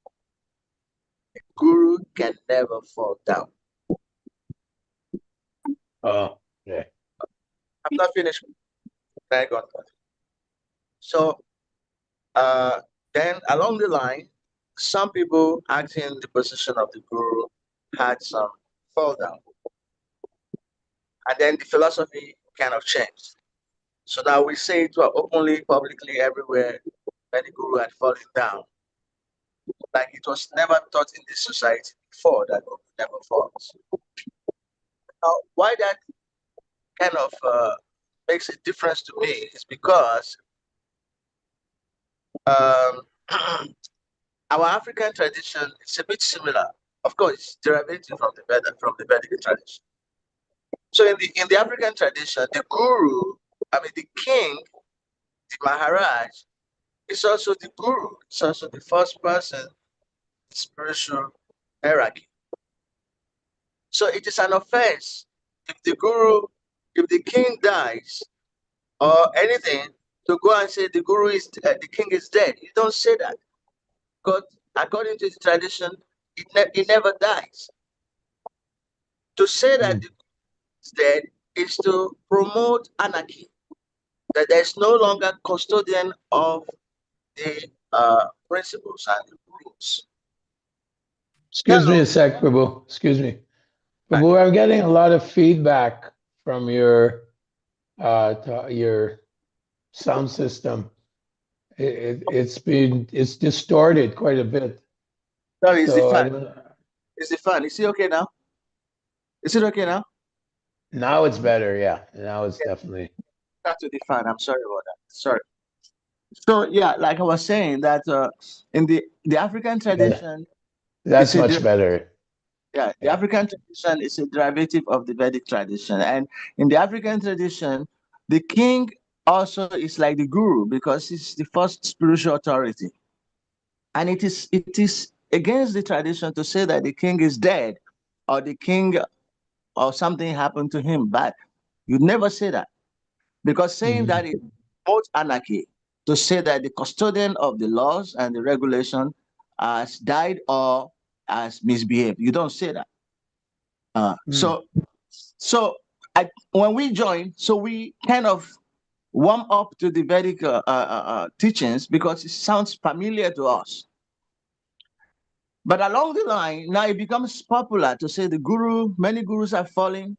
The Guru can never fall down. Oh, yeah. I'm not finished. Thank God. So then along the line, some people acting in the position of the Guru had some fall down. And then the philosophy kind of changed. So now we say it openly, publicly, everywhere that the guru had fallen down. Like it was never taught in this society before that guru never falls. Now, why that kind of makes a difference to me is because our African tradition is a bit similar. Of course, it's derivative from the Vedic tradition. So in the African tradition, the guru, the king, the Maharaj, is also the guru. It's also the first person, spiritual hierarchy. So it is an offense if if the king dies or anything, to go and say the king is dead. You don't say that, because according to the tradition, it never dies. To say that the king is dead is to promote anarchy, that there is no longer custodian of the principles and the rules. Excuse me a sec, Prabhu. Excuse me. Prabhu, I'm getting a lot of feedback from your sound system. It's distorted quite a bit. Sorry, it's So the fan. It's the fan. Is it okay now? Is it okay now? Now it's better, yeah. Now it's definitely. Back to the fan. I'm sorry about that. Sorry. So yeah, like I was saying, that in the African tradition, That's much better. Yeah, the African tradition is a derivative of the Vedic tradition, and in the African tradition, the king also is like the guru because he's the first spiritual authority, and it is against the tradition to say that the king is dead, or the king or something happened to him bad. You never say that, because saying that it promotes anarchy. To say that the custodian of the laws and the regulation has died or has misbehaved, you don't say that. So when we join, so we kind of warm up to the Vedic teachings because it sounds familiar to us. But along the line, now it becomes popular to say many gurus are falling,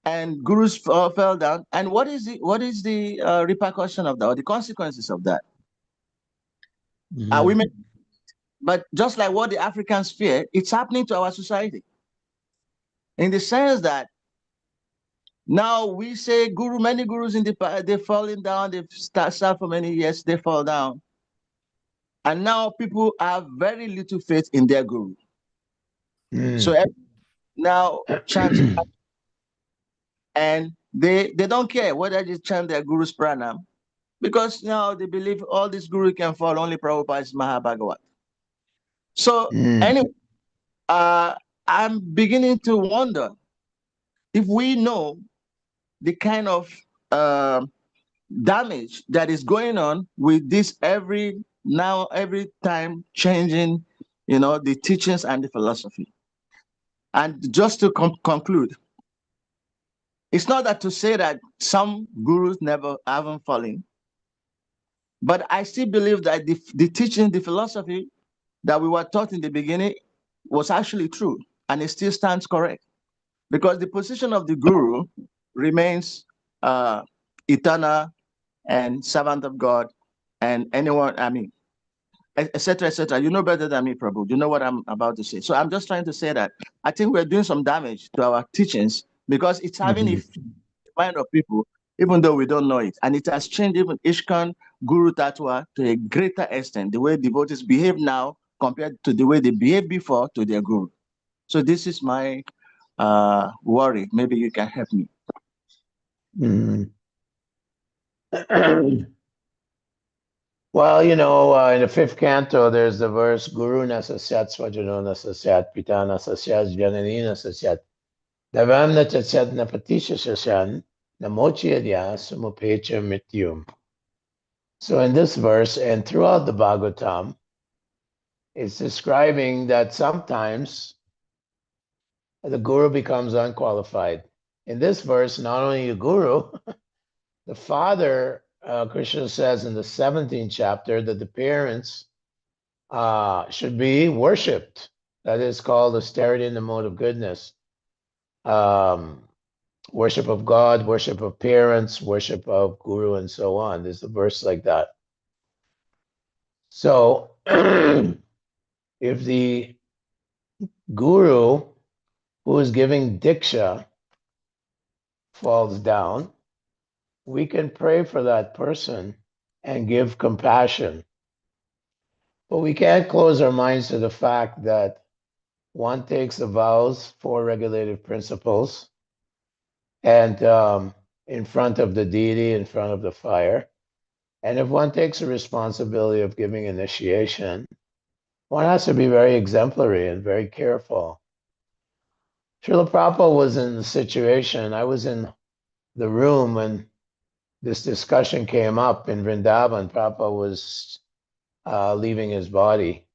and gurus fell down. And what is the repercussion of that, or the consequences of that? But just like what the Africans fear, it's happening to our society, in the sense that now we say many gurus in the past, they've fallen down, they've started for many years, they fall down. And now people have very little faith in their guru. So now chant, and they don't care whether they chant their guru's pranam, because now they believe all these gurus can fall, only Prabhupada is Mahabhagavat. So anyway, I'm beginning to wonder if we know the kind of damage that is going on with this every time changing, the teachings and the philosophy. And just to conclude, it's not that to say that some gurus never haven't fallen, but I still believe that the teaching, the philosophy that we were taught in the beginning was actually true, and it still stands correct, because the position of the guru remains eternal and servant of God, and anyone, etc., etc. You know better than me, Prabhu. You know what I'm about to say. So I'm just trying to say that I think we're doing some damage to our teachings, because it's having a mind of people, even though we don't know it. And it has changed even Ishkan, Guru Tatwa to a greater extent, the way devotees behave now compared to the way they behaved before to their guru. So this is my worry. Maybe you can help me. Well, in the fifth canto, there's the verse, Guru nasasyat svajano nasasyat, pita nasasyat, janani nasasyat, davam nasasyat napatisha sasyan, namochiyadya sumupecha mityum. So in this verse, and throughout the Bhagavatam, it's describing that sometimes the guru becomes unqualified. In this verse, not only the guru, the father, Krishna says in the 17th chapter that the parents should be worshipped. That is called austerity in the mode of goodness. worship of God, worship of parents, worship of guru, and so on. There's a verse like that. So if the guru who is giving diksha falls down, we can pray for that person and give compassion. But we can't close our minds to the fact that one takes the vows, 4 regulative principles, and in front of the deity, in front of the fire. And if one takes the responsibility of giving initiation, one has to be very exemplary and very careful. Srila Prabhupada was in the situation, I was in the room when this discussion came up in Vrindavan. Prabhupada was leaving his body.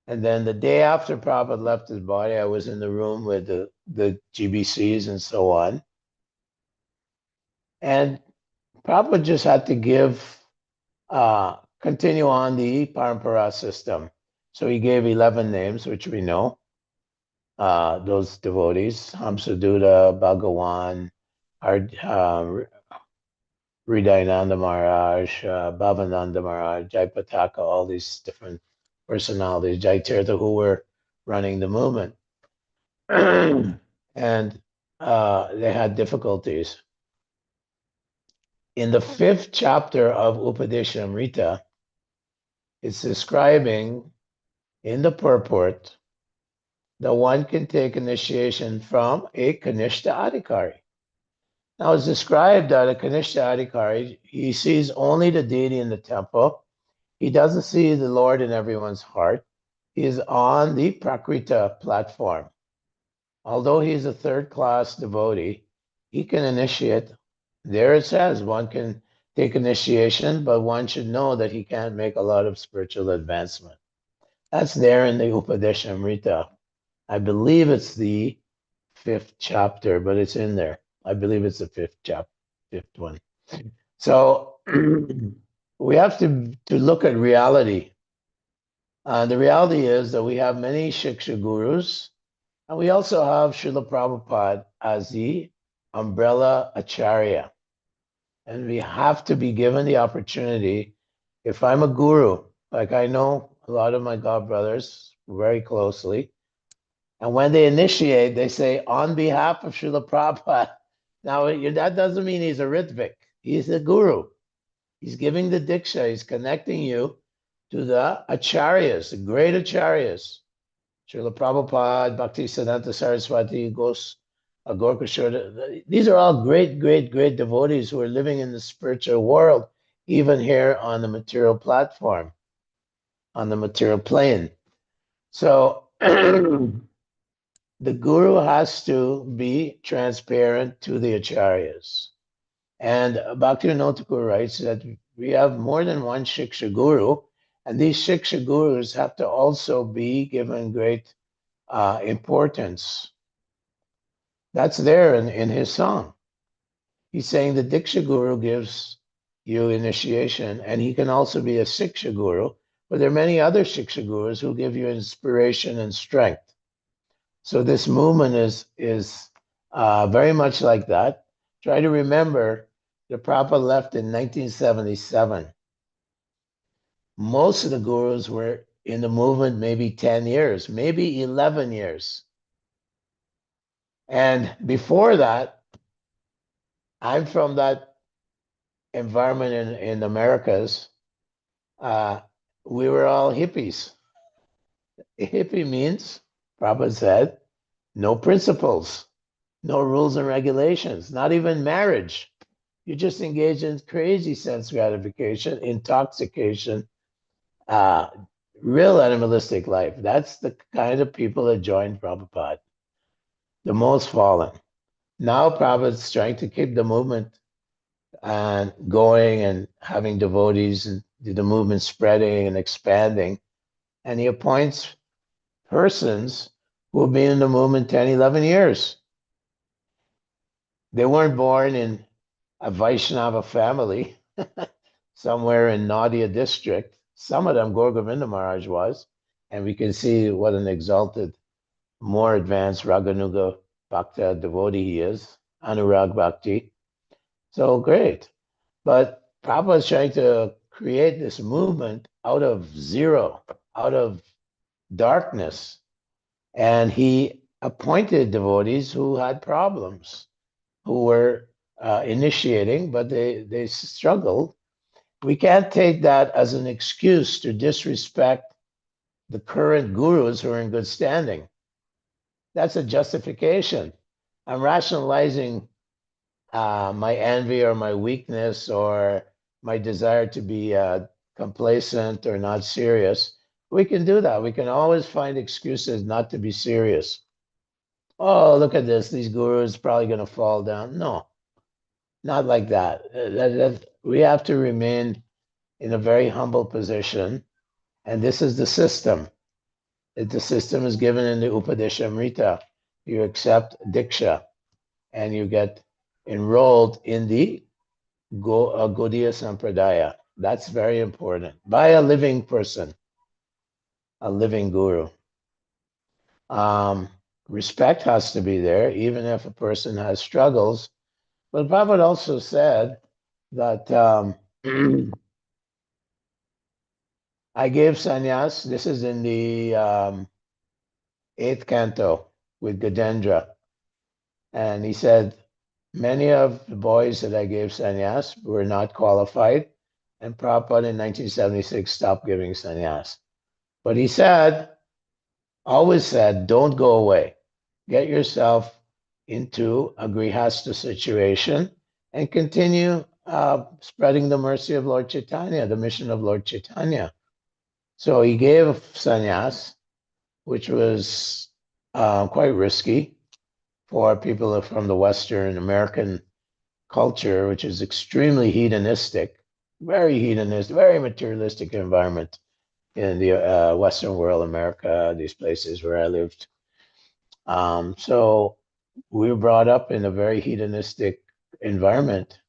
And then the day after Prabhupada left his body, I was in the room with the GBCs and so on. And Prabhupada just had to continue on the Parampara system. So he gave 11 names, which we know, those devotees, Hamsaduta, Bhagawan, Hridayananda Maharaj, Bhavananda Maharaj, Jaipataka, all these different personalities, Jaitirtha, who were running the movement. And they had difficulties. In the 5th chapter of Upadeshamrita, it's describing in the purport that one can take initiation from a Kanishta Adhikari. Now it's described that a Kanishta Adhikari, he sees only the deity in the temple. He doesn't see the Lord in everyone's heart. He is on the Prakrita platform. Although he is a 3rd-class devotee, he can initiate. There it says one can take initiation, but one should know that he can't make a lot of spiritual advancement. That's there in the Upadeshamrita. I believe it's the 5th chapter, but it's in there. I believe it's the 5th chapter, 5th one. So we have to look at reality. The reality is that we have many Shiksha gurus, and we also have Srila Prabhupada as the umbrella acharya. And we have to be given the opportunity. If I'm a guru, like I know a lot of my godbrothers very closely, and when they initiate, they say, on behalf of Srila Prabhupada. Now, that doesn't mean he's a Ritvik. He's a guru. He's giving the diksha. He's connecting you to the acharyas, the great acharyas. Srila Prabhupada, Bhaktisiddhanta Saraswati, Gorkashore. These are all great, great, great devotees who are living in the spiritual world, even here on the material platform, on the material plane. So the guru has to be transparent to the acharyas. And Bhaktivinoda Thakur writes that we have more than one Shiksha guru, and these Shiksha gurus have to also be given great importance. That's there in his song. He's saying the Diksha guru gives you initiation, and he can also be a Siksha guru, but there are many other Shiksha gurus who give you inspiration and strength. So this movement is very much like that. Try to remember the Prabhupada left in 1977. Most of the gurus were in the movement maybe 10 years, maybe 11 years. And before that, I'm from that environment in Americas. We were all hippies. A hippie means, Prabhupada said, no principles, no rules and regulations, not even marriage. You just engage in crazy sense gratification, intoxication, real animalistic life. That's the kind of people that joined Prabhupada, the most fallen. Now Prabhupada's trying to keep the movement and going and having devotees and the movement spreading and expanding. And he appoints persons who have been in the movement 10, 11 years. They weren't born in a Vaishnava family somewhere in Nadia district. Some of them, Gaur Govinda Maharaj was, and we can see what an exalted, more advanced Raganuga Bhakta devotee he is. Anurag Bhakti. So great. But Prabhupada is trying to create this movement out of zero, out of darkness. And he appointed devotees who had problems, who were initiating, but they struggled. We can't take that as an excuse to disrespect the current gurus who are in good standing. That's a justification. I'm rationalizing my envy or my weakness or my desire to be complacent or not serious. We can do that. We can always find excuses not to be serious. Oh, look at this. These gurus probably going to fall down. No, not like that. We have to remain in a very humble position. And this is the system. The system is given in the Upadeshamrita. You accept Diksha and you get enrolled in the Gaudiya Sampradaya. That's very important. By a living person, a living guru. Respect has to be there, even if a person has struggles. But Prabhupada also said that I gave sannyas. This is in the 8th canto with Gajendra. And he said, many of the boys that I gave sannyas were not qualified. And Prabhupada in 1976 stopped giving sannyas. But he said, always said, don't go away. Get yourself into a grihasta situation and continue spreading the mercy of Lord Chaitanya, the mission of Lord Chaitanya. So he gave sannyas, which was quite risky for people from the Western American culture, which is extremely hedonistic, very hedonist, very materialistic environment in the Western world, America, these places where I lived. So we were brought up in a very hedonistic environment,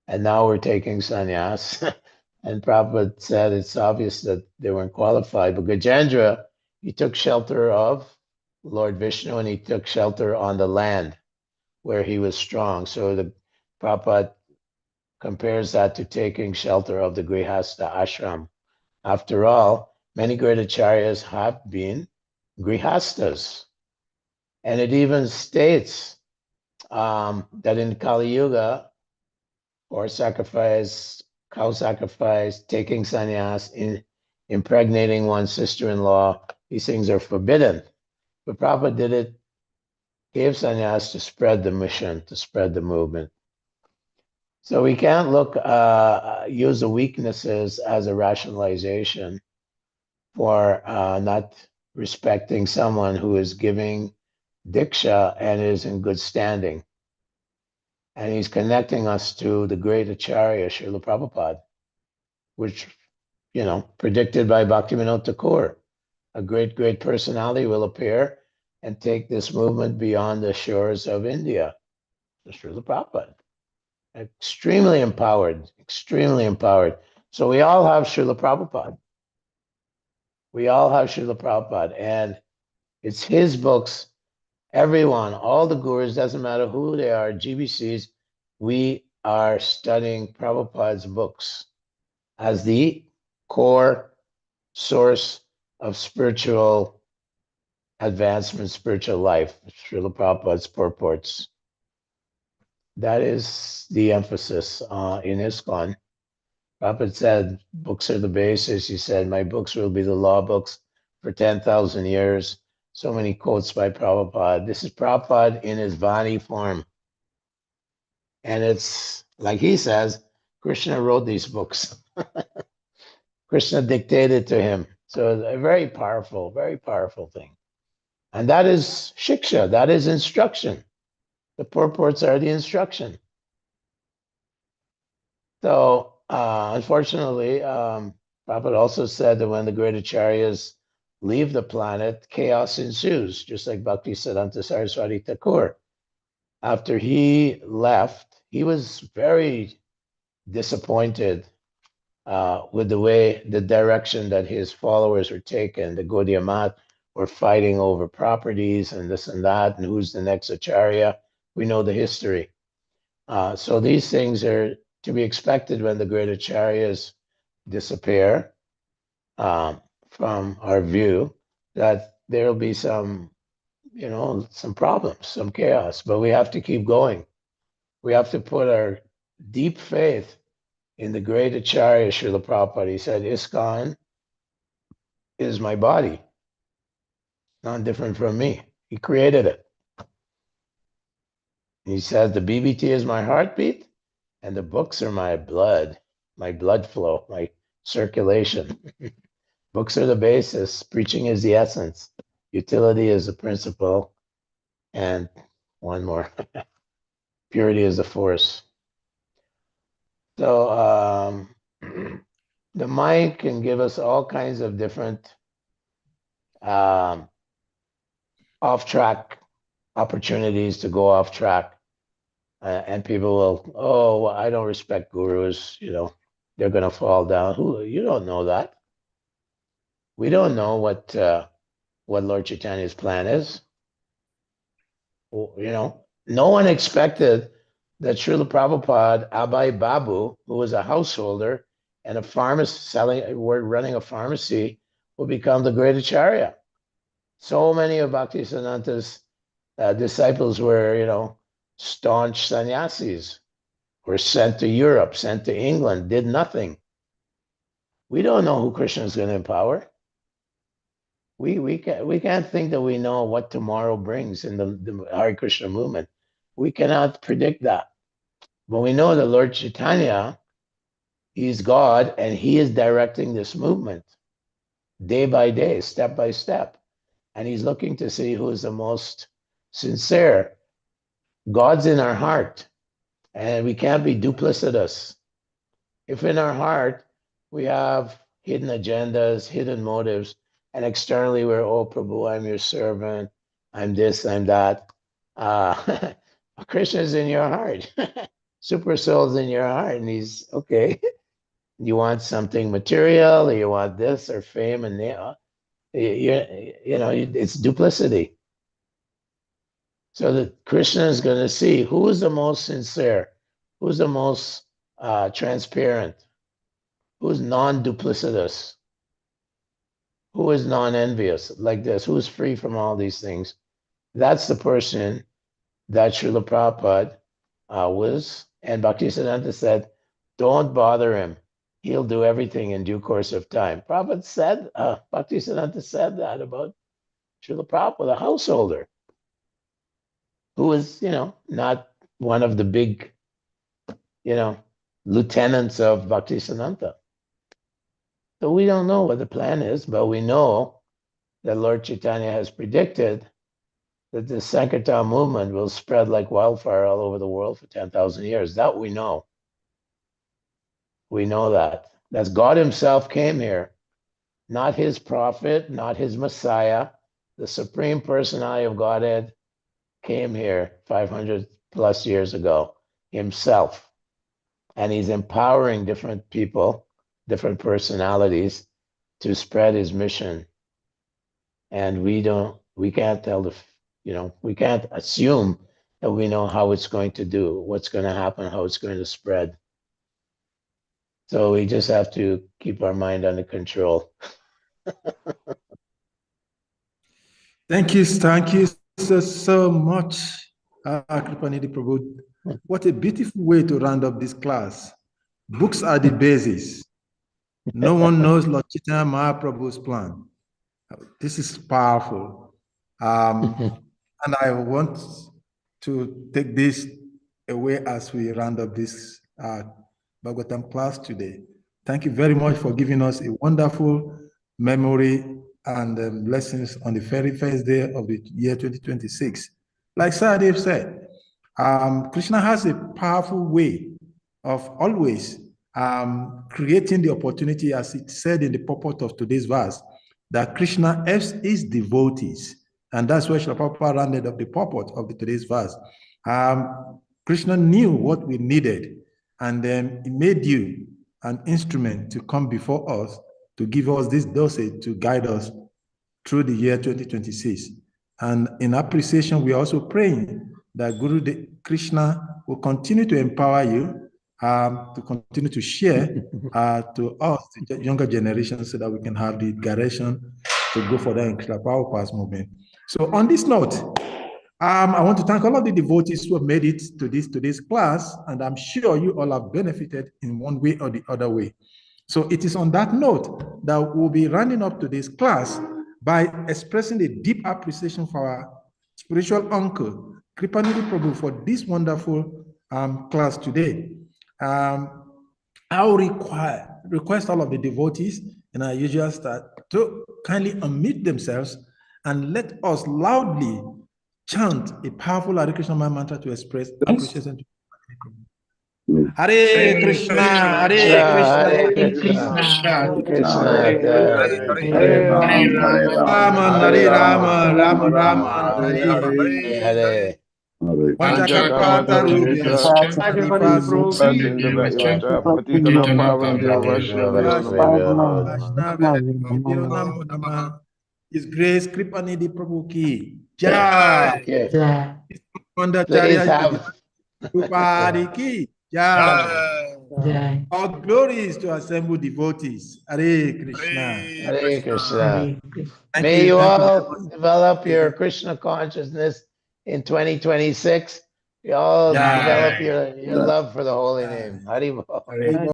and now we're taking sannyas. And Prabhupada said it's obvious that they weren't qualified. But Gajendra, he took shelter of Lord Vishnu, and he took shelter on the land where he was strong. So the Prabhupada compares that to taking shelter of the Grihastha ashram. After all, many great acharyas have been Grihasthas. And it even states that in Kali Yuga, or sacrifice, cow sacrifice, taking sannyas, impregnating one's sister-in-law, these things are forbidden. But Prabhupada did it, gave sannyas to spread the mission, to spread the movement. So we can't use the weaknesses as a rationalization for not respecting someone who is giving Diksha and is in good standing. And he's connecting us to the great Acharya, Srila Prabhupada, which, predicted by Bhaktivinoda Thakur. A great, great personality will appear and take this movement beyond the shores of India. Srila Prabhupada. Extremely empowered, extremely empowered. So we all have Srila Prabhupada. We all have Srila Prabhupada. And it's his books. Everyone, all the gurus, doesn't matter who they are, GBCs, we are studying Prabhupada's books as the core source of spiritual advancement, spiritual life, Srila Prabhupada's purports. That is the emphasis in ISKCON. Prabhupada said, books are the basis. He said, my books will be the law books for 10,000 years. So many quotes by Prabhupada. This is Prabhupada in his Vani form. And it's, like he says, Krishna wrote these books. Krishna dictated to him. So it's a very powerful thing. And that is shiksha, that is instruction. The purports are the instruction. So unfortunately, Prabhupada also said that when the great acharyas leave the planet, chaos ensues, just like Bhaktisiddhanta Saraswati Thakur. After he left, he was very disappointed with the direction that his followers were taking. The Gaudiya Math were fighting over properties and this and that, and who's the next acharya. We know the history. So these things are to be expected when the great acharyas disappear from our view, that there'll be some, some problems, some chaos, but we have to keep going. We have to put our deep faith in the great acharya, Srila Prabhupada. He said, ISKCON is my body, not different from me. He created it. He says, the BBT is my heartbeat, and the books are my blood flow, my circulation. Books are the basis. Preaching is the essence. Utility is the principle. And one more. Purity is the force. So the mind can give us all kinds of different off-track opportunities to go off track. And people will, oh, well, I don't respect gurus, they're going to fall down. You don't know that. We don't know what Lord Chaitanya's plan is. No one expected that Srila Prabhupada, Abai Babu, who was a householder and a pharmacist running a pharmacy, will become the great acharya. So many of Bhaktisiddhanta's disciples were, staunch sannyasis, were sent to Europe, sent to England, did nothing. We don't know who Krishna is going to empower. We can't think that we know what tomorrow brings in the Hare Krishna movement. We cannot predict that. But we know that Lord Chaitanya, he's God, and he is directing this movement day by day, step by step. And he's looking to see who is the most sincere. God's in our heart, and we can't be duplicitous. If in our heart we have hidden agendas, hidden motives, and externally we're, oh, Prabhu, I'm your servant, I'm this, I'm that. Krishna's in your heart. Super soul's in your heart, and he's, okay, you want something material, or you want this, or fame, and it's duplicity. So that Krishna is going to see who is the most sincere, who's the most transparent, who's non-duplicitous, who is non-envious, like this, who's free from all these things. That's the person that Srila Prabhupada was. And Bhaktisiddhanta said, don't bother him. He'll do everything in due course of time. Prabhupada said, Bhaktisiddhanta said that about Srila Prabhupada, a householder, who was, not one of the big, lieutenants of Bhaktisiddhanta. So we don't know what the plan is, but we know that Lord Chaitanya has predicted that the Sankirtan movement will spread like wildfire all over the world for 10,000 years. That we know. We know that. That's God himself came here, not his prophet, not his Messiah. The Supreme Personality of Godhead came here 500 plus years ago himself. And he's empowering different people, different personalities to spread his mission. And we can't tell we can't assume that we know how it's going to do, what's going to happen, how it's going to spread. So we just have to keep our mind under control. Thank you so much, KRIPANIDHI Prabhu. What a beautiful way to round up this class. Books are the basis. No one knows Lord Chaitanya Mahaprabhu's plan. This is powerful. And I want to take this away as we round up this Bhagavatam class today. Thank you very much for giving us a wonderful memory and lessons on the very first day of the year 2026. Like Sahadev said, Krishna has a powerful way of always creating the opportunity, as it said in the purport of today's verse, that Krishna helps his devotees. And that's where Srila Prabhupada rounded up the purport of today's verse. Krishna knew what we needed, and then he made you an instrument to come before us to give us this dosage to guide us through the year 2026. And in appreciation, we are also praying that Krishna will continue to empower you to continue to share to us, the younger generation, so that we can have the direction to go for that in Srila Prabhupada's movement. So on this note, I want to thank all of the devotees who have made it to this class, and I'm sure you all have benefited in one way or the other way. So it is on that note that we'll be rounding up today's class by expressing a deep appreciation for our spiritual uncle, KRIPANIDHI Prabhu, for this wonderful class today. I will request all of the devotees in our usual start to kindly unmute themselves and let us loudly chant a powerful Hare Krishna mantra to express appreciation to KRIPANIDHI Prabhu. Hare Krishna, Hare Krishna, Hare Krishna, Krishna, Hare Rama, Hare Rama, Rama Rama, Hare Hare. Panchakarta Rubhya, Kripa Sindhu, His Grace KRIPANIDHI Prabhu ki Jai. Please have Prabhupada ki Jai. All glories to assembled devotees. Hare Krishna. Hare Krishna. Thank May you thank all develop your Krishna consciousness in 2026. You all Yeah. develop your love for the holy name. Hari Bol. Hare